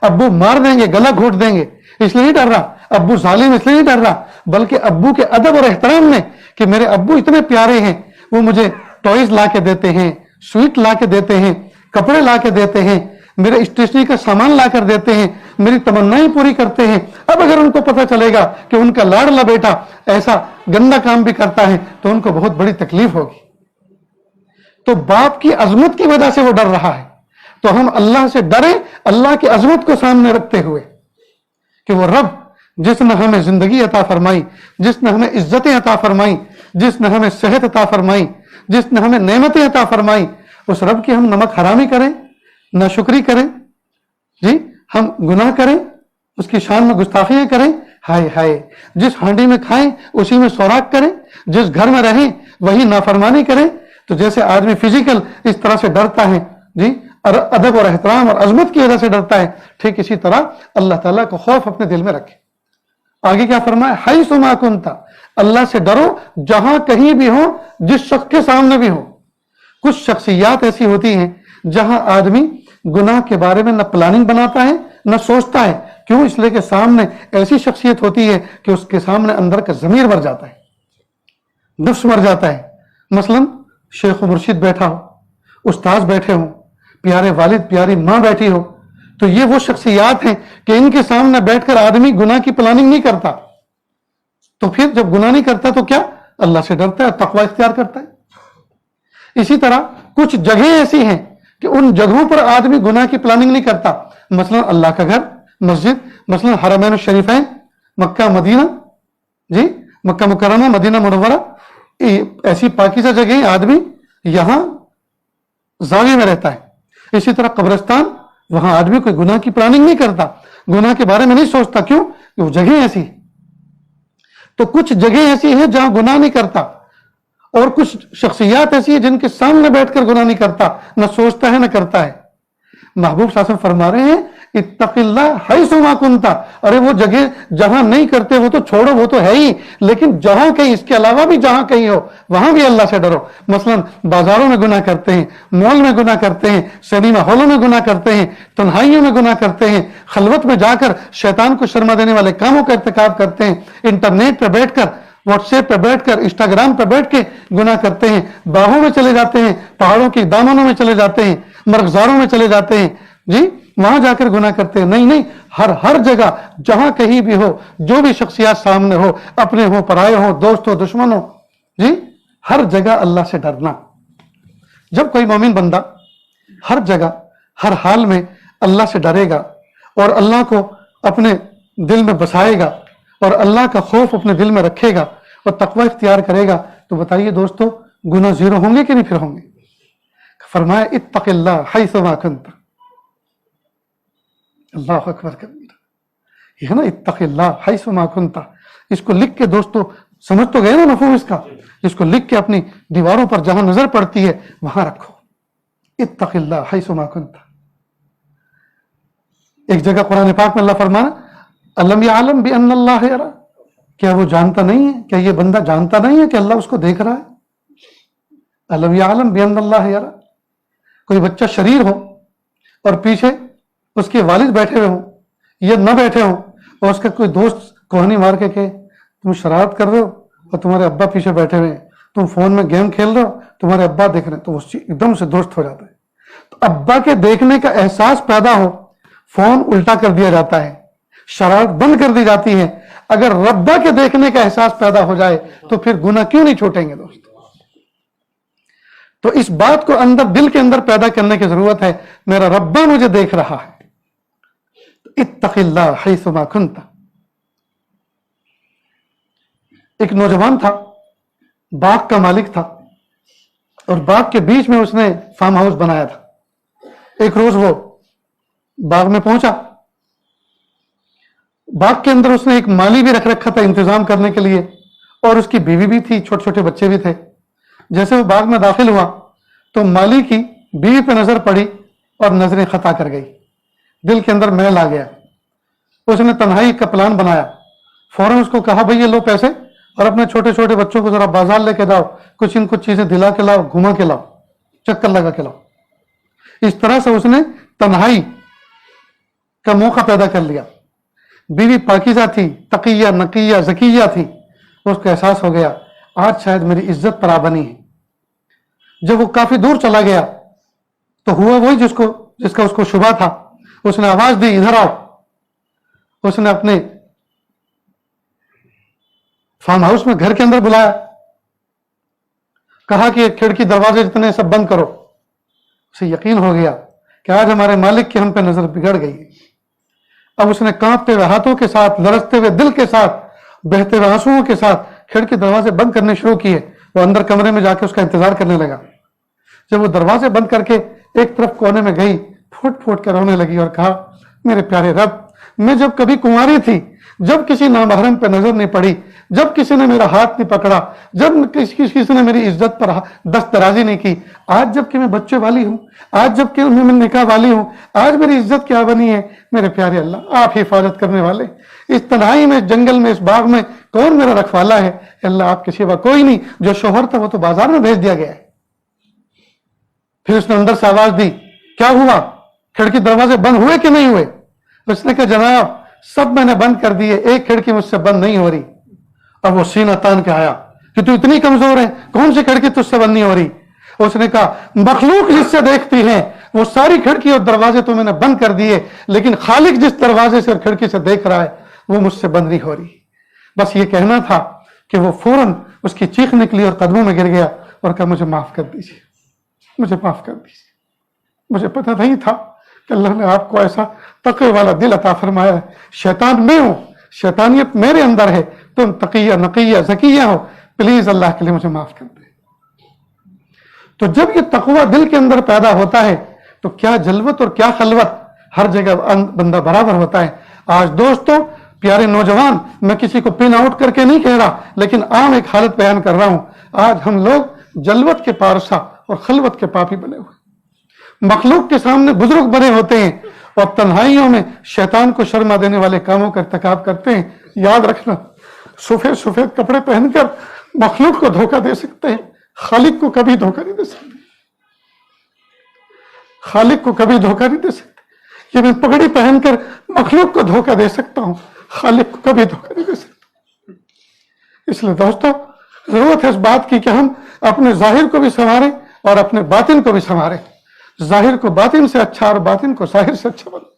अब्बू मार देंगे, गला घोट देंगे, इसलिए नहीं डर रहा। ابو ظالم اس لیے نہیں ڈر رہا، بلکہ ابو کے ادب اور احترام میں کہ میرے ابو اتنے پیارے ہیں، وہ مجھے ٹوائز لا کے دیتے ہیں، سویٹ لا کے دیتے ہیں، کپڑے لا کے دیتے ہیں، میرے اسٹیشنری کا سامان لا کر دیتے ہیں، میری تمنائیں پوری کرتے ہیں۔ اب اگر ان کو پتہ چلے گا کہ ان کا لاڈلا بیٹا ایسا گندا کام بھی کرتا ہے تو ان کو بہت بڑی تکلیف ہوگی۔ تو باپ کی عظمت کی وجہ سے وہ ڈر رہا ہے، تو ہم اللہ سے ڈریں اللہ کی عظمت کو سامنے رکھتے ہوئے کہ وہ رب جس نے ہمیں زندگی عطا فرمائی، جس نے ہمیں عزتیں عطا فرمائی، جس نے ہمیں صحت عطا فرمائی، جس نے ہمیں نعمتیں عطا فرمائی، اس رب کی ہم نمک حرامی کریں، ناشکری کریں، جی ہم گناہ کریں، اس کی شان میں گستاخیاں کریں، ہائے ہائے، جس ہانڈی میں کھائیں اسی میں سوراخ کریں، جس گھر میں رہیں وہی نافرمانی کریں۔ تو جیسے آدمی فزیکل اس طرح سے ڈرتا ہے، جی ادب اور احترام اور عظمت کی وجہ سے ڈرتا ہے، ٹھیک اسی طرح اللہ تعالیٰ کو خوف اپنے دل میں رکھے۔ آگے کیا فرمایا؟ حیث ما کنت، اللہ سے ڈرو جہاں کہیں بھی ہو، جس شخص کے سامنے بھی ہو۔ کچھ شخصیات ایسی ہوتی ہیں جہاں آدمی گناہ کے بارے میں نہ پلاننگ بناتا ہے نہ سوچتا ہے، کیوں؟ اس لیے کہ سامنے ایسی شخصیت ہوتی ہے کہ اس کے سامنے اندر کا ضمیر مر جاتا ہے، نفس مر جاتا ہے۔ مثلا شیخ و مرشد بیٹھا ہو، استاذ بیٹھے ہوں، پیارے والد پیاری ماں بیٹھی ہو، تو یہ وہ شخصیات ہیں کہ ان کے سامنے بیٹھ کر آدمی گناہ کی پلاننگ نہیں کرتا، تو پھر جب گناہ نہیں کرتا تو کیا؟ اللہ سے ڈرتا ہے، تقوی اختیار کرتا ہے۔ اسی طرح کچھ جگہیں ایسی ہیں کہ ان جگہوں پر آدمی گناہ کی پلاننگ نہیں کرتا، مثلا اللہ کا گھر، مسجد، مثلا حرمین الشریفین، مکہ مدینہ، جی مکہ مکرمہ، مدینہ منورہ، ایسی پاکیزہ جگہیں آدمی یہاں زاویے میں رہتا ہے۔ اسی طرح قبرستان، وہاں آدمی کوئی گناہ کی پلاننگ نہیں کرتا، گناہ کے بارے میں نہیں سوچتا، کیوں؟ کہ وہ جگہیں ایسی ہیں۔ تو کچھ جگہیں ایسی ہیں جہاں گناہ نہیں کرتا، اور کچھ شخصیات ایسی ہیں جن کے سامنے بیٹھ کر گناہ نہیں کرتا، نہ سوچتا ہے نہ کرتا ہے۔ محبوب صلی اللہ علیہ وسلم فرما رہے ہیں اتق اللہ حیث ما کنت، ارے وہ جگہ جہاں نہیں کرتے وہ تو چھوڑو، وہ تو ہے ہی، لیکن جہاں کہیں اس کے علاوہ بھی جہاں کہیں ہو وہاں بھی اللہ سے ڈرو۔ مثلا بازاروں میں گناہ کرتے ہیں، مال میں گناہ کرتے ہیں، سنیما ہالوں میں گناہ کرتے ہیں، تنہائیوں میں گناہ کرتے ہیں، خلوت میں جا کر شیطان کو شرما دینے والے کاموں کا ارتکاب کرتے ہیں، انٹرنیٹ پہ بیٹھ کر، واٹس ایپ پہ بیٹھ کر، انسٹاگرام پہ بیٹھ کے گناہ کرتے ہیں، باغوں میں چلے جاتے ہیں، پہاڑوں کی دامنوں میں چلے جاتے ہیں، مرغزاروں میں چلے جاتے ہیں، جی وہاں جا کر گناہ کرتے ہیں۔ نہیں، ہر جگہ جہاں کہیں بھی ہو، جو بھی شخصیات سامنے ہو، اپنے ہو پرائے ہو، دوست ہو دشمن ہو، جی ہر جگہ اللہ سے ڈرنا۔ جب کوئی مومن بندہ ہر جگہ ہر حال میں اللہ سے ڈرے گا اور اللہ کو اپنے دل میں بسائے گا اور اللہ کا خوف اپنے دل میں رکھے گا اور تقوی اختیار کرے گا، تو بتائیے دوستو گناہ زیرو ہوں گے کہ نہیں؟ پھر ہوں گے۔ فرمایا اتق اللہ حیث ما کنت، اللہ اکبر کبیر، یہ ہے نا اتق اللہ حیث ما کنت۔ اس کو لکھ کے دوستو سمجھ تو گئے نا مفہوم اس کا، اس کو لکھ کے اپنی دیواروں پر جہاں نظر پڑتی ہے وہاں رکھو، اتق اللہ حیث ما کنت۔ ایک جگہ قرآن پاک میں اللہ فرمانا الم یعلم بان اللہ یرا، کیا وہ جانتا نہیں ہے، کیا یہ بندہ جانتا نہیں ہے کہ اللہ اس کو دیکھ رہا ہے؟ الم یعلم بان اللہ یرا۔ کوئی بچہ شریر ہو اور پیچھے اس کے والد بیٹھے ہوئے ہوں یا نہ بیٹھے ہوں، اور اس کا کوئی دوست کوہنی مار کے کہ تم شرارت کر رہے ہو اور تمہارے ابا پیچھے بیٹھے ہوئے ہیں، تم فون میں گیم کھیل رہے ہو تمہارے ابا دیکھ رہے ہیں، تو وہ ایک دم سے دوست ہو جاتا ہے۔ تو ابا کے دیکھنے کا احساس پیدا ہو، فون الٹا کر دیا جاتا ہے، شرارت بند کر دی جاتی ہے۔ اگر ربا کے دیکھنے کا احساس پیدا ہو جائے تو پھر گناہ کیوں نہیں چھوٹیں گے دوست؟ تو اس بات کو اندر دل کے اندر پیدا کرنے کی ضرورت ہے، میرا ربا مجھے دیکھ رہا ہے۔ اتق اللہ حیث ما کنت۔ ایک نوجوان تھا، باغ کا مالک تھا، اور باغ کے بیچ میں اس نے فارم ہاؤس بنایا تھا۔ ایک روز وہ باغ میں پہنچا، باغ کے اندر اس نے ایک مالی بھی رکھ رکھا تھا انتظام کرنے کے لیے، اور اس کی بیوی بھی تھی، چھوٹے چھوٹے بچے بھی تھے۔ جیسے وہ باغ میں داخل ہوا تو مالی کی بیوی پہ نظر پڑی اور نظریں خطا کر گئی، دل کے اندر میل آ گیا۔ اس نے تنہائی کا پلان بنایا، فوراً اس کو کہا بھئی یہ لو پیسے اور اپنے چھوٹے چھوٹے بچوں کو ذرا بازار لے کے جاؤ، کچھ ان کو چیزیں دلا کے لاؤ، گھما کے لاؤ، چکر لگا کے لاؤ۔ اس طرح سے اس نے تنہائی کا موقع پیدا کر لیا۔ बीवी पाकिजा थी, तकिया नकिया जकिया थी, उसको एहसास हो गया आज शायद मेरी इज्जत पर आ बनी है। जब वो काफी दूर चला गया तो हुआ वही जिसका उसको शुबा था। उसने आवाज दी इधर आओ। उसने अपने फार्म हाउस में घर के अंदर बुलाया, कहा कि खिड़की दरवाजे जितने सब बंद करो। उसे यकीन हो गया कि आज हमारे मालिक की हम पे नजर बिगड़ गई। अब उसने कांपते हुए हाथों के साथ, लरसते हुए दिल के साथ, बहते हुए आंसुओं के साथ खिड़की दरवाजे बंद करने शुरू किए। वो अंदर कमरे में जाके उसका इंतजार करने लगा। जब वो दरवाजे बंद करके एक तरफ कोने में गई, फूट फूट कर रोने लगी और कहा, मेरे प्यारे रब, मैं जब कभी कुंवारी थी, जब किसी नामहरम पे नजर नहीं पड़ी, जब किसी ने मेरा हाथ नहीं पकड़ा, जब किसी ने मेरी इज्जत पर दस्त दराजी नहीं की, आज जबकि मैं बच्चे वाली हूं, आज जबकि मैं निकाह वाली हूं, आज मेरी इज्जत क्या बनी है। मेरे प्यारे अल्लाह, आप हिफाजत करने वाले, इस तन्हाई में, जंगल में, इस बाग में कौन मेरा रखवाला है। अल्लाह आपके सिवा कोई नहीं। जो शोहर था वो तो बाजार में भेज दिया गया है। फिर उसने अंदर से आवाज दी, क्या हुआ, खिड़की दरवाजे बंद हुए कि नहीं हुए। उसने कहा, जनाब सब मैंने बंद कर दिए, एक खिड़की मुझसे बंद नहीं हो रही। अब वो सीना तान के आया कि तू इतनी कमजोर है, कौन सी खिड़की तुझसे बंद नहीं हो रही। उसने कहा, मखलूक जिससे देखती है वो सारी खिड़की और दरवाजे तो मैंने बंद कर दिए, लेकिन खालिक जिस दरवाजे से और खिड़की से देख रहा है वो मुझसे बंद नहीं हो रही। बस ये कहना था कि वो फौरन उसकी चीख निकली और कदमों में गिर गया और कहा, मुझे माफ कर दीजिए, मुझे माफ कर दीजिए, मुझे पता नहीं था कि अल्लाह ने आपको ऐसा तक़वे वाला दिल अता फरमाया है। शैतान मैं हूं, शैतानियत मेरे अंदर है, तुम तकिया नकिया जकिया हो, प्लीज अल्लाह के लिए मुझे माफ कर दे। तो जब ये तकवा दिल के अंदर पैदा होता है तो क्या जलवत और क्या खलवत, हर जगह बंदा बराबर होता है। आज दोस्तों, प्यारे नौजवान, मैं किसी को पिन आउट करके नहीं कह रहा, लेकिन आम एक हालत बयान कर रहा हूं। आज हम लोग जलवत के पारसा और खलवत के पापी बने हुए, मखलूक के सामने बुजुर्ग बने होते हैं और तन्हाइयों में शैतान को शर्मा देने वाले कामों का इर्तिकाब करते हैं। याद रखना, सफेद सफेद कपड़े पहनकर मखलूक को धोखा दे सकते हैं, खालिक को कभी धोखा नहीं दे सकते। खालिक को कभी धोखा नहीं दे सकते। ये मैं पगड़ी पहनकर मखलूक को धोखा दे सकता हूं, खालिक को कभी धोखा नहीं दे सकता। इसलिए दोस्तों, जरूरत है इस बात की कि हम अपने जाहिर को भी संवारें और अपने बातिन को भी संवारें। जाहिर को बातिन से अच्छा और बातिन को जाहिर से अच्छा बने।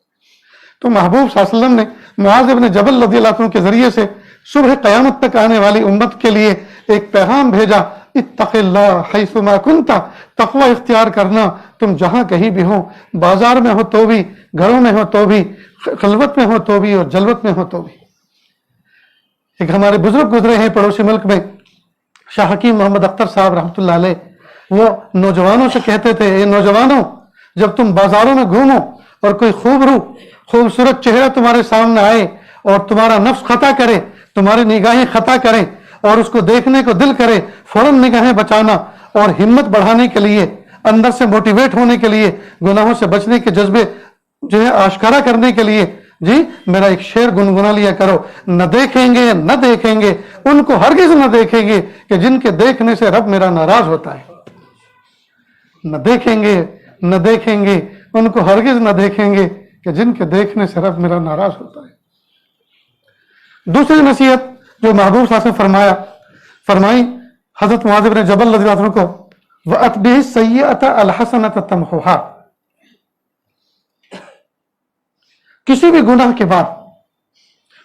तो महबूब सल्लल्लाहु अलैहि वसल्लम ने मुआज़ इब्न जबल रज़ियल्लाहु अन्हु के जरिए से सुबह क़यामत तक आने वाली उम्मत के लिए एक पैगाम भेजा, इत्तक़िल्लाह हैसुमा कुन्ता, तक़वा इख्तियार करना, तुम जहां कहीं भी हो, बाजार में हो तो भी, घरों में हो तो भी, खलवत में हो तो भी और जलवत में हो तो भी। एक हमारे बुजुर्ग गुजरे हैं पड़ोसी मुल्क में, शाह हकीम मोहम्मद अख्तर साहब रहमतुल्लाह अलैह, वो नौजवानों से कहते थे, ये नौजवानों, जब तुम बाजारों में घूमो और कोई खूबसूरत चेहरा तुम्हारे सामने आए और तुम्हारा नफ्स खता करे, तुम्हारी निगाहें खता करें और उसको देखने को दिल करे, फौरन निगाहें बचाना और हिम्मत बढ़ाने के लिए, अंदर से मोटिवेट होने के लिए, गुनाहों से बचने के जज्बे जो है आश्कारा करने के लिए, जी मेरा एक शेर गुनगुना लिया करो, न देखेंगे न देखेंगे उनको हरगिज न देखेंगे कि जिनके देखने से रब मेरा नाराज होता है। न देखेंगे न देखेंगे उनको हरगिज न देखेंगे कि जिनके देखने से रब मेरा नाराज होता है। दूसरी नसीहत जो महबूब साहब ने फरमाई हजरत मुआज़ इब्न जबल रज़ियल्लाहु अन्हु को, वअत्बिहि सय्यअता अलहसनता तमहुहा, किसी भी गुनाह के बाद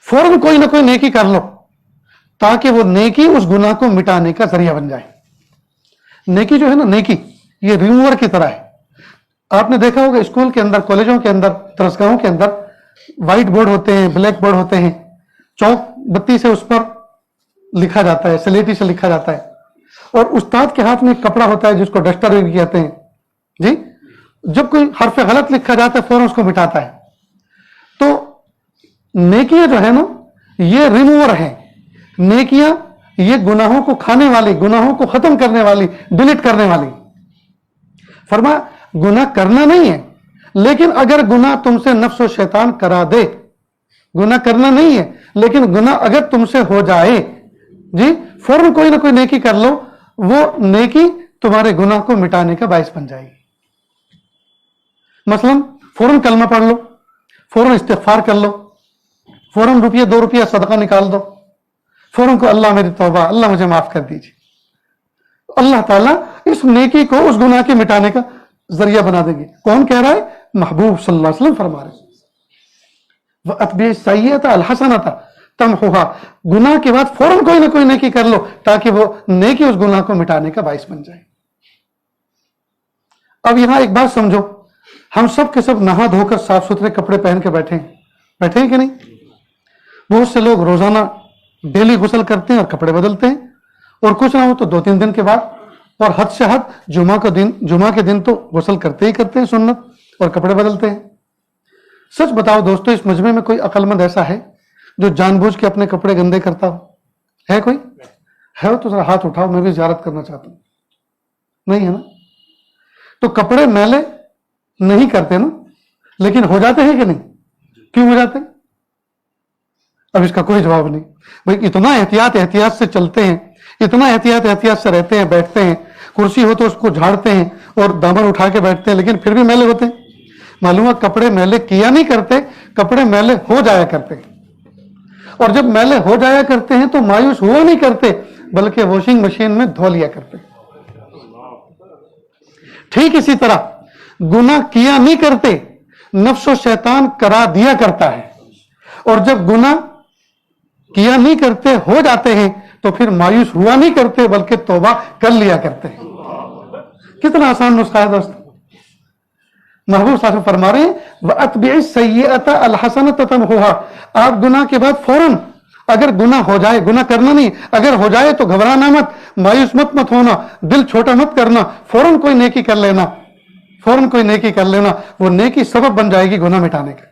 फौरन कोई ना कोई नेकी कर लो ताकि वो नेकी उस गुनाह को मिटाने का जरिया बन जाए। नेकी जो है ना, नेकी ये रिमूवर की तरह है। आपने देखा होगा स्कूल के अंदर, कॉलेजों के अंदर, दरसगाहों के अंदर व्हाइट बोर्ड होते हैं, ब्लैक बोर्ड होते हैं, चौक बत्ती से उस पर लिखा जाता है, स्लेटी से लिखा जाता है, और उस्ताद के हाथ में एक कपड़ा होता है जिसको डस्टर भी कहते हैं जी। जब कोई हर्फ गलत लिखा जाता है फौरन उसको मिटाता है। तो नेकियां जो है ना, ये रिमूवर है। नेकियां ये गुनाहों को खाने वाली, गुनाहों को खत्म करने वाली, डिलीट करने वाली। फरमा गुनाह करना नहीं है, लेकिन अगर गुनाह तुमसे नफ्स और शैतान करा दे, गुनाह करना नहीं है लेकिन गुनाह अगर तुमसे हो जाए जी, फौरन कोई ना कोई नेकी कर लो, वो नेकी तुम्हारे गुनाह को मिटाने का बायस बन जाएगी। मसलन फौरन कलमा पढ़ लो, फौरन इस्तिग़फ़ार कर लो, फौरन रुपये 2 रुपया सदका निकाल दो, फौरन को अल्लाह मेरी तौबा, अल्लाह मुझे माफ कर दीजिए। अल्लाह ताला इस नेकी को उस गुनाह के मिटाने का जरिया बना देंगे। कौन कह रहा है? महबूब सल्लल्लाहु अलैहि वसल्लम फरमा रहे हैं, वअत्बि सय्यअत अलहसनत तमहुहा, गुनाह के बाद फौरन कोई ना कोई नेकी कर लो ताकि वो नेकी उस गुनाह को मिटाने का बाइस बन जाए। अब यहां एक बात समझो, हम सब के सब नहा धोकर साफ सुथरे कपड़े पहन के बैठे हैं कि नहीं? बहुत से लोग रोजाना डेली गुस्ल करते हैं और कपड़े बदलते हैं, और कुछ ना हो तो 2-3 दिन के बाद, और हद से हद जुमा के दिन तो गुस्ल करते ही करते हैं सुन्नत, और कपड़े बदलते हैं। सच बताओ दोस्तों, इस मजमे में कोई अक्लमंद ऐसा है जो जानबूझ के अपने कपड़े गंदे करता हो? है कोई? है तो जरा हाथ उठाओ, मैं भी ज़ियारत करना चाहता हूं। नहीं है ना? तो कपड़े मैले नहीं करते ना, लेकिन हो जाते हैं कि नहीं? क्यों हो जाते हैं? अब इसका कोई जवाब नहीं। भाई इतना एहतियात से चलते हैं, इतना एहतियात से रहते हैं, बैठते हैं, कुर्सी हो तो उसको झाड़ते हैं और दामन उठा के बैठते हैं, लेकिन फिर भी मैले होते हैं। मालूम है कपड़े मैले किया नहीं करते, कपड़े मैले हो जाया करते हैं। और जब मैले हो जाया करते हैं तो मायूस हुआ नहीं करते, बल्कि वॉशिंग मशीन में धो लिया करते। ठीक इसी तरह गुनाह किया नहीं करते, नफ्स शैतान करा दिया करता है, और जब गुनाह किया नहीं करते हो जाते हैं तो फिर मायूस हुआ नहीं करते, बल्कि तौबा कर लिया करते हैं। कितना आसान नुस्खा है दोस्तों। महबूब साहब फरमा रहे हैं, वअत्बि सय्यअत अलहसनत तमहुहा, आप गुनाह के बाद फौरन, अगर गुनाह हो जाए, गुनाह करना नहीं, अगर हो जाए तो घबराना मत, मायूस मत होना, दिल छोटा मत करना, फौरन कोई नेकी कर लेना, फौरन कोई नेकी कर लेना, वो नेकी सबब बन जाएगी गुनाह मिटाने का।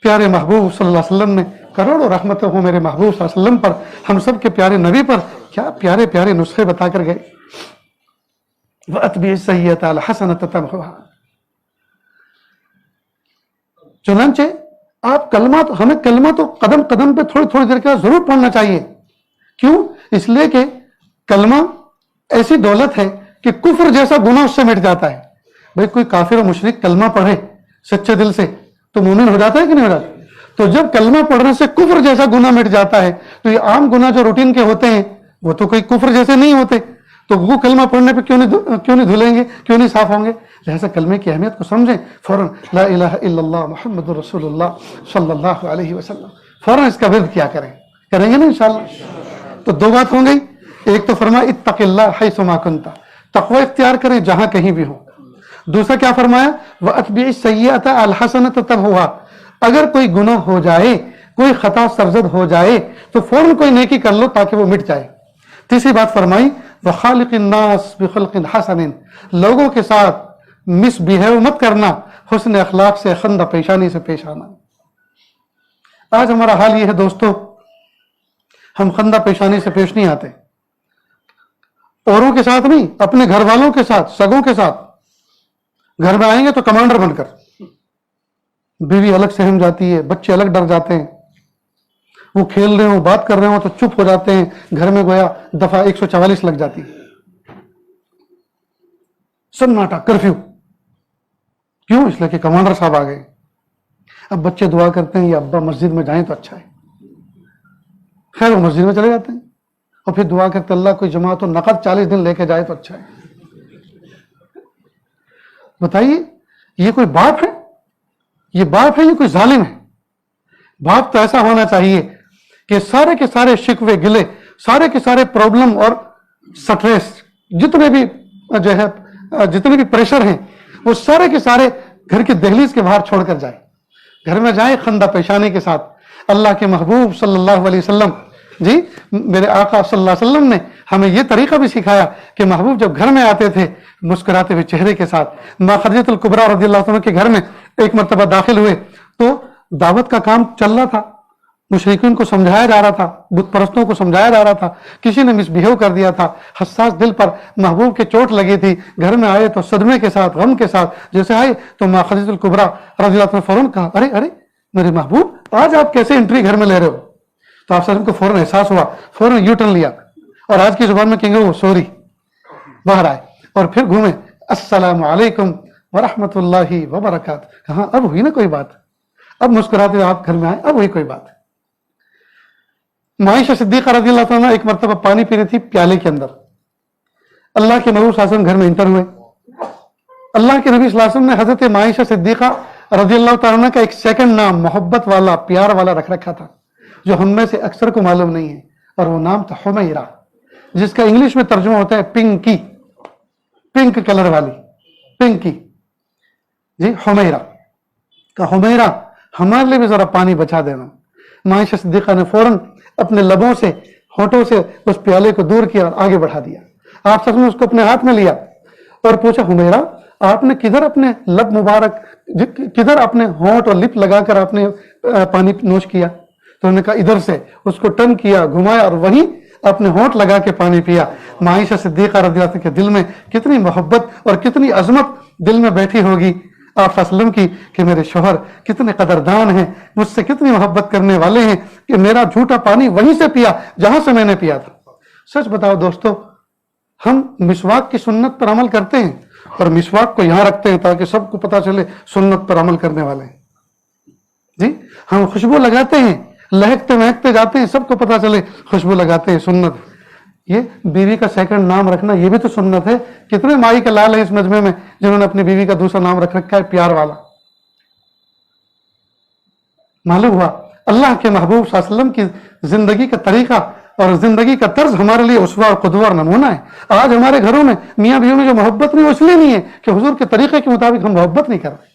प्यारे महबूब सल्लल्लाहु अलैहि वसल्लम ने, करोड़ों रहमत हो मेरे महबूब सल्लल्लाहु अलैहि वसल्लम पर, हम सब के प्यारे नबी पर, क्या प्यारे प्यारे नुस्खे बताकर गए। वअत्बि सय्यअत अलहसनत तमहुहा। चुनांचे आप कलमा तो, हमें कलमा तो कदम कदम पे थोड़ी थोड़ी देर के बाद जरूर पढ़ना चाहिए। क्यों? इसलिए कि कलमा ऐसी दौलत है कि कुफ्र जैसा गुनाह उससे मिट जाता है। भाई कोई काफिर और मुशरिक कलमा पढ़े सच्चे दिल से तो मोमिन हो जाता है कि नहीं हो जाता? तो जब कलमा पढ़ने से कुफ्र जैसा गुनाह मिट जाता है, तो ये आम गुनाह जो रूटीन के होते हैं वो तो कोई कुफ्र जैसे नहीं होते, तो वो कलमा पढ़ने पे क्यों नहीं धुलेंगे, क्यों नहीं साफ होंगे? लिहाजा कलमे की अहमियत को समझें, फौरन ला इलाहा इल्लल्लाह मुहम्मदुर रसूलुल्लाह सल्लल्लाहु अलैहि वसल्लम, फौरन इसका विर्द किया करेंगे ना इंशाअल्लाह। तो 2 बात हो गई, एक तो फरमाया इत्तक़िल्लाह हैसुमा कुन्ता, तक़वा इख्तियार करें जहां कहीं भी हो। दूसरा क्या फरमाया? वअत्बि सय्यअत अलहसनत तमहुहा, अगर कोई गुनाह हो जाए, कोई खता सरजद हो जाए तो फौरन कोई नेकी कर लो ताकि वो मिट जाए। तीसरी बात फरमाई वखालिकिन नास बिखुल्किन हसनिन, लोगों के साथ मिसबिहेव मत करना, हुस्न अखलाक से, खंदा पेशानी से पेश आना। आज हमारा हाल ये है दोस्तों, हम खंदा पेशानी से पेश नहीं आते, औरों के साथ नहीं, अपने घर वालों के साथ, सगों के साथ। घर में आएंगे तो कमांडर बनकर, बीवी अलग सहम जाती है, बच्चे अलग डर जाते हैं, वो खेल रहे हो, बात कर रहे हो तो चुप हो जाते हैं, घर में गोया दफा 144 लग जाती है, सन्नाटा, कर्फ्यू। क्यों? इसलिए कि कमांडर साहब आ गए। अब बच्चे दुआ करते हैं ये अब्बा मस्जिद में जाएं तो अच्छा है, खैर वो मस्जिद में चले जाते हैं, और फिर दुआ करते अल्लाह कोई जमात तो नकद 40 दिन लेके जाए तो अच्छा है। बताइए ये कोई बाप है? ये बाप है, ये कोई जालिम है? बाप तो ऐसा होना चाहिए कि सारे के सारे शिकवे गिले, सारे के सारे प्रॉब्लम और स्ट्रेस, जितने भी जो है, जितने भी प्रेशर हैं, वो सारे के सारे घर की दहलीज के बाहर छोड़कर जाए, घर में जाए खंदा पेशानी के साथ। अल्लाह के महबूब सल्लल्लाहु अलैहि वसल्लम जी, मेरे आका सल्लल्लाहु अलैहि वसल्लम ने हमें यह तरीका भी सिखाया कि महबूब जब घर में आते थे मुस्कुराते हुए चेहरे के साथ। मां खदीजतुल कुबरा रज़ियल्लाहु अन्हा के घर में एक मर्तबा दाखिल हुए तो दावत का काम चल रहा था, मुशरिकीन को समझाया जा रहा था, बुत परस्तों को समझाया जा रहा था, किसी ने मिसबिहेव कर दिया था, हसास दिल पर महबूब के चोट लगी थी। घर में आए तो सदमे के साथ, गम के साथ जैसे आए तो मां खदीजतुल कुबरा रज़ियल्लाहु अन्हा फौरन कहा, अरे अरे मेरे महबूब, आज आप कैसे एंट्री घर में ले रहे हो? तो आप सबको फौरन एहसास हुआ, फौरन यू टर्न लिया और आज की जुबान में कहेंगे वो सॉरी, बाहर आए और फिर घूमे, अस्सलामु अलैकुम व रहमतुल्लाहि व बरकातहू। कहा अब हुई ना कोई बात, अब मुस्कुराते हुए आप घर में आए, अब वही कोई बात है। माइशा सिद्दीक़ा रज़ियल्लाहु अन्हा एक मरतबा पानी पी रही थी प्याले के अंदर। अल्लाह के नबी सल्लल्लाहु अलैहि वसल्लम घर में इंटर हुए। अल्लाह के नबी सल्लल्लाहु अलैहि वसल्लम ने हजरत माइशा सिद्दीक़ा रज़ियल्लाहु अन्हा का एक सेकंड नाम मोहब्बत वाला, प्यार वाला रख रखा था, जो हम में से अक्सर को मालूम नहीं है, और वो नाम था हुमैरा, जिसका इंग्लिश में तर्जुमा होता है पिंकी, पिंक कलर वाली, पिंकी जी, हुमैरा का। हुमैरा हमारे लिए भी जरा पानी बचा देना। माइशा सिद्दीक़ा ने फौरन अपने लबों से, होठों से उस प्याले को दूर किया और आगे बढ़ा दिया। आप सब ने उसको अपने हाथ में लिया और पूछा, हुमैरा आपने किधर अपने लब मुबारक, किधर अपने होंठ और लिप लगाकर आपने पानी नोश किया? तो उन्होंने कहा इधर से। उसको टर्न किया, घुमाया और वहीं अपने होंठ लगा के पानी पिया। माइशा सिद्दीक़ा रज़ियल्लाहु अन्हा के दिल में कितनी मोहब्बत और कितनी अजमत दिल में बैठी होगी आप वसल्लम की, कि मेरे शोहर कितने कदरदान हैं, मुझसे कितनी मोहब्बत करने वाले हैं कि मेरा झूठा पानी वहीं से पिया जहां से मैंने पिया था। सच बताओ दोस्तों, हम मिसवाक की सुन्नत पर अमल करते हैं और मिसवाक को यहां रखते हैं ताकि सबको पता चले सुन्नत पर अमल करने वाले हैं जी। हम खुशबू लगाते हैं, लहकते महकते जाते हैं, सबको पता चले खुशबू लगाते हैं, सुन्नत। ये बीवी का सेकंड नाम रखना, ये भी तो सुन्नत है। कितने माई के लाल है इस मजमे में जिन्होंने अपनी बीवी का दूसरा नाम रख रखा है प्यार वाला। मालूम हुआ अल्लाह के महबूब सल्लल्लाहु अलैहि वसल्लम की जिंदगी का तरीका और जिंदगी का तर्ज हमारे लिए उसवा और कुदवा और नमूना है। आज हमारे घरों में मियाँ बीवी में जो मोहब्बत नहीं, वो इसलिए नहीं है कि हुजूर के तरीके के मुताबिक हम मोहब्बत नहीं कर रहे।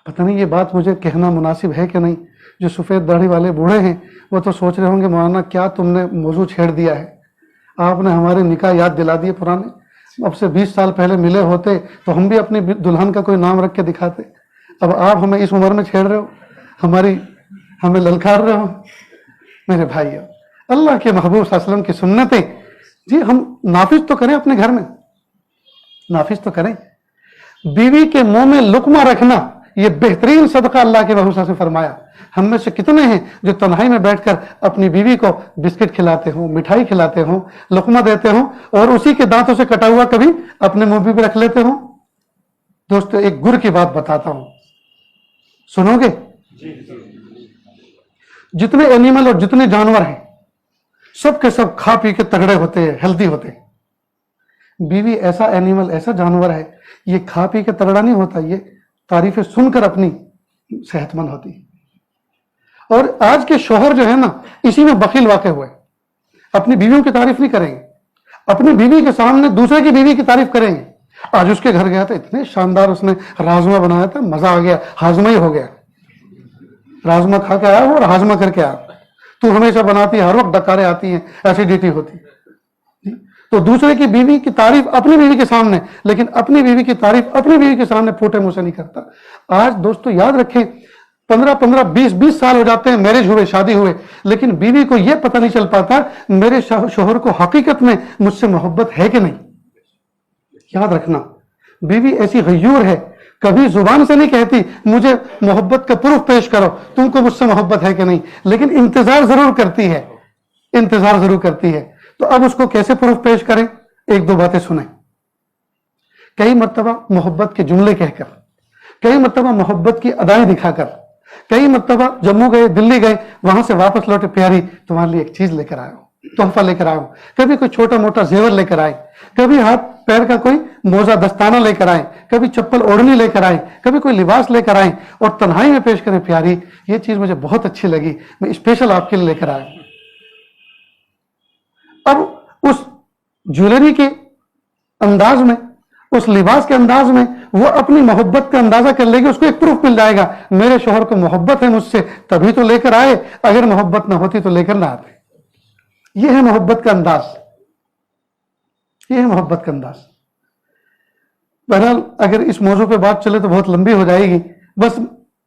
पता नहीं ये बात मुझे कहना मुनासिब है कि नहीं। जो सफ़ेद दाढ़ी वाले बूढ़े हैं वो तो सोच रहे होंगे, मौलाना क्या तुमने मौजू छेड़ दिया है, आपने हमारे निकाह याद दिला दिए पुराने। अब से 20 साल पहले मिले होते तो हम भी अपनी दुल्हन का कोई नाम रख के दिखाते। अब आप हमें इस उम्र में छेड़ रहे हो, हमें ललकार रहे हो। मेरे भाइयों, अल्लाह के महबूब सल्लल्लाहु अलैहि वसल्लम की सुन्नतें जी हम नाफिज तो करें, अपने घर में नाफिज तो करें। बीवी के मुंह में लुकमा रखना ये बेहतरीन सदका अल्लाह के महबूब से फरमाया। हम में से कितने हैं जो तन्हाई में बैठकर अपनी बीवी को बिस्किट खिलाते हो, मिठाई खिलाते हो, लुकमा देते हो और उसी के दांतों से कटा हुआ कभी अपने मुंह में भी रख लेते हो। दोस्तों एक गुर की बात बताता हूं, सुनोगे? जितने एनिमल और जितने जानवर हैं सब के सब खा पी के तगड़े होते हैं, हेल्दी होते हैं। बीवी ऐसा एनिमल, ऐसा जानवर है, ये खा पी के तगड़ा नहीं होता, ये तारीफें सुनकर अपनी सेहतमंद होती है। और आज के शोहर जो है ना, इसी में बखील वाक़ हुए, अपनी बीवियों की तारीफ नहीं करेंगे, अपनी बीवी के सामने दूसरे की बीवी की तारीफ करेंगे। आज उसके घर गया था, इतने शानदार उसने राजमा बनाया था, मजा आ गया, हाजमा ही हो गया। राजमा खा के आया वो और हाजमा करके आया। तू हमेशा बनाती है, हर वक्त डकारे आती हैं, एसिडिटी होती। तो दूसरे की बीवी की तारीफ अपनी बीवी के सामने, लेकिन अपनी बीवी की तारीफ अपनी बीवी के सामने फूटे मुंह से नहीं करता। आज दोस्तों याद रखें, 15-15, 20-20 साल हो जाते हैं मैरिज हुए, शादी हुए, लेकिन बीवी को यह पता नहीं चल पाता मेरे शोहर को हकीकत में मुझसे मोहब्बत है कि नहीं। याद रखना, बीवी ऐसी गयूर है, कभी जुबान से नहीं कहती मुझे मोहब्बत का प्रूफ पेश करो, तुमको मुझसे मोहब्बत है कि नहीं, लेकिन इंतजार जरूर करती है, इंतजार जरूर करती है। तो अब उसको कैसे प्रूफ पेश करें? एक दो बातें सुने। कई मर्तबा मोहब्बत के जुमले कहकर, कई मर्तबा मोहब्बत की अदाएं दिखाकर, कई मर्तबा जम्मू गए, दिल्ली गए, वहां से वापस लौटे, प्यारी तुम्हारे लिए एक चीज लेकर आया हूं, तोहफा लेकर आया हूं। कभी कोई छोटा मोटा जेवर लेकर आए, कभी हाथ पैर का कोई मोजा दस्ताना लेकर आए, कभी चप्पल ओढ़नी लेकर आए, कभी कोई लिबास लेकर आए और तन्हाई में पेश करें, प्यारी ये चीज मुझे बहुत अच्छी लगी, मैं स्पेशल आपके लिए लेकर आया। अब उस ज्वेलरी के अंदाज में, उस लिबास के अंदाज में वो अपनी मोहब्बत का अंदाजा कर लेगी, उसको एक प्रूफ मिल जाएगा मेरे शोहर को मोहब्बत है मुझसे, तभी तो लेकर आए, अगर मोहब्बत ना होती तो लेकर ना आते। ये है मोहब्बत का अंदाज, ये है मोहब्बत का अंदाज। बहरहाल अगर इस मौजू पे बात चले तो बहुत लंबी हो जाएगी, बस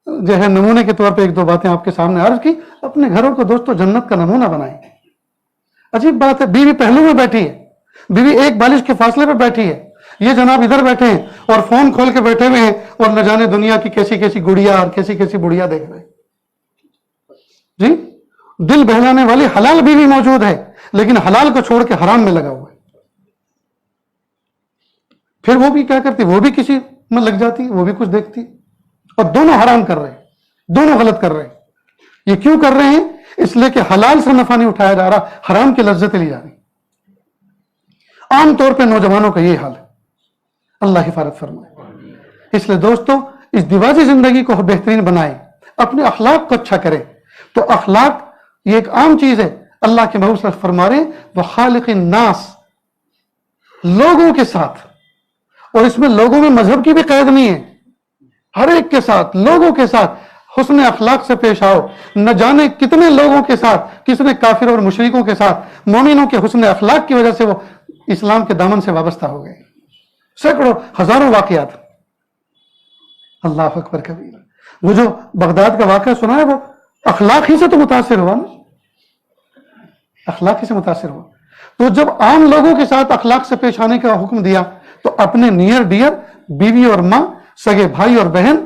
जो है नमूने के तौर पे एक दो बातें आपके सामने अर्ज की। अपने घरों को दोस्तों जन्नत का नमूना बनाएं। अजीब बात है, बीवी पहलू में बैठी है, बीवी एक बालिश के फासले पर बैठी है, ये जनाब इधर बैठे हैं और फोन खोल के बैठे हुए हैं और न जाने दुनिया की कैसी कैसी गुड़िया और कैसी कैसी बुढ़िया देख रहे हैं जी। दिल बहलाने वाली हलाल बीवी मौजूद है, लेकिन हलाल को छोड़ के हराम में लगा हुआ है। फिर वो भी क्या करती, वो भी किसी में लग जाती, वो भी कुछ देखती اور دونوں حرام کر رہے ہیں, دونوں غلط کر رہے ہیں. یہ کیوں کر رہے ہیں؟ اس لیے کہ حلال سے نفع نہیں اٹھایا جا رہا, حرام کی لذتیں لی جا رہی. عام طور پہ نوجوانوں کا یہ حال ہے. اللہ حفاظت فرمائے. اس لیے دوستو, اس دیواجی زندگی کو بہترین بنائیں, اپنے اخلاق کو اچھا کریں. تو اخلاق یہ ایک عام چیز ہے. اللہ کے محبوب صلی اللہ علیہ وسلم فرما رہے ہیں وخالق الناس, لوگوں کے ساتھ. اور اس میں لوگوں میں مذہب کی بھی قید نہیں ہے, ہر ایک کے ساتھ, لوگوں کے ساتھ حسن اخلاق سے پیش آؤ. نہ جانے کتنے لوگوں کے ساتھ, کتنے کافر اور مشرکوں کے ساتھ مومنوں کے حسن اخلاق کی وجہ سے وہ اسلام کے دامن سے وابستہ ہو گئے. سینکڑوں ہزاروں واقعات. اللہ اکبر کبیر. وہ جو بغداد کا واقعہ سنا ہے وہ اخلاق ہی سے تو متاثر ہوا نا, اخلاق ہی سے متاثر ہوا. تو جب عام لوگوں کے ساتھ اخلاق سے پیش آنے کا حکم دیا تو اپنے نیئر ڈیئر, بیوی اور ماں, سگے بھائی اور بہن,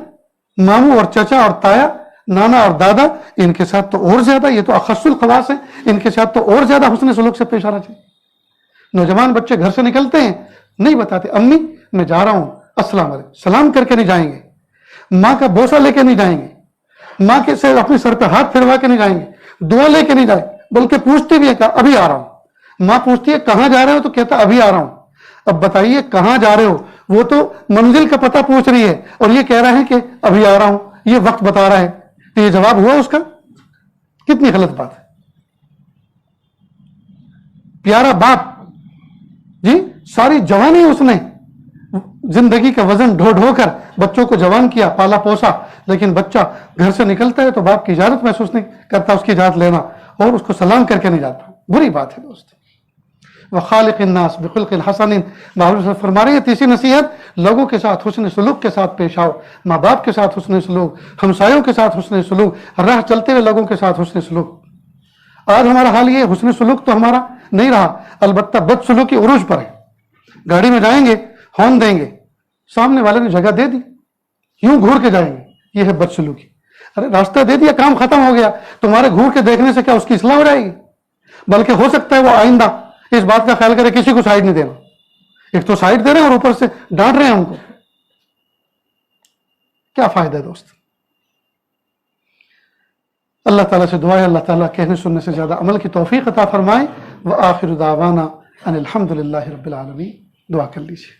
ماموں اور چچا اور تایا, نانا اور دادا, ان کے ساتھ تو اور زیادہ, یہ تو اخص الخواص ہے, ان کے ساتھ تو اور زیادہ حسن سلوک سے پیش آنا چاہیے. نوجوان بچے گھر سے نکلتے ہیں, نہیں بتاتے امی میں جا رہا ہوں, السلام علیکم, سلام کر کے نہیں جائیں گے, ماں کا بوسہ لے کے نہیں جائیں گے, ماں کے سے اپنے سر پہ ہاتھ پھروا کے نہیں جائیں گے, دعا لے کے نہیں جائیں, بلکہ پوچھتے بھی ہے کہ ابھی آ رہا ہوں. ماں پوچھتی ہے کہاں جا رہے ہو تو کہتا ابھی آ رہا ہوں. اب بتائیے کہاں جا رہے ہو, وہ تو منزل کا پتہ پوچھ رہی ہے اور یہ کہہ رہا ہے کہ ابھی آ رہا ہوں, یہ وقت بتا رہا ہے. تو یہ جواب ہوا اس کا؟ کتنی غلط بات ہے. پیارا باپ جی, ساری جوانی اس نے زندگی کا وزن ڈھو ڈھو کر بچوں کو جوان کیا, پالا پوسا, لیکن بچہ گھر سے نکلتا ہے تو باپ کی اجازت محسوس نہیں کرتا, اس کی اجازت لینا, اور اس کو سلام کر کے نہیں جاتا. بری بات ہے دوست. وخالق الناس بخلق حسن, فرما رہے ہیں تیسری نصیحت, لوگوں کے ساتھ حسن سلوک کے ساتھ پیش آؤ. ماں باپ کے ساتھ حسن سلوک, ہمسایوں کے ساتھ حسن سلوک, راہ چلتے ہوئے لوگوں کے ساتھ حسن سلوک. آج ہمارا حال یہ, حسن سلوک تو ہمارا نہیں رہا, البتہ بد سلوکی عروج پر ہے. گاڑی میں جائیں گے, ہارن دیں گے, سامنے والے نے جگہ دے دی, یوں گھور کے جائیں گے, یہ ہے بد سلوکی. ارے راستہ دے دیا, کام ختم ہو گیا, تمہارے گھور کے دیکھنے سے کیا اس کی اصلاح ہو جائے گی؟ بلکہ ہو سکتا ہے وہ آئندہ اس بات کا خیال کرے کسی کو سائڈ نہیں دینا. ایک تو سائڈ دے رہے ہیں اور اوپر سے ڈانٹ رہے ہیں ہم کو. کیا فائدہ ہے دوست؟ اللہ تعالیٰ سے دعا ہے اللہ تعالیٰ کہنے سننے سے زیادہ عمل کی توفیق عطا فرمائے. وآخر دعوانا ان الحمد للہ رب العالمین. دعا کر لیجیے.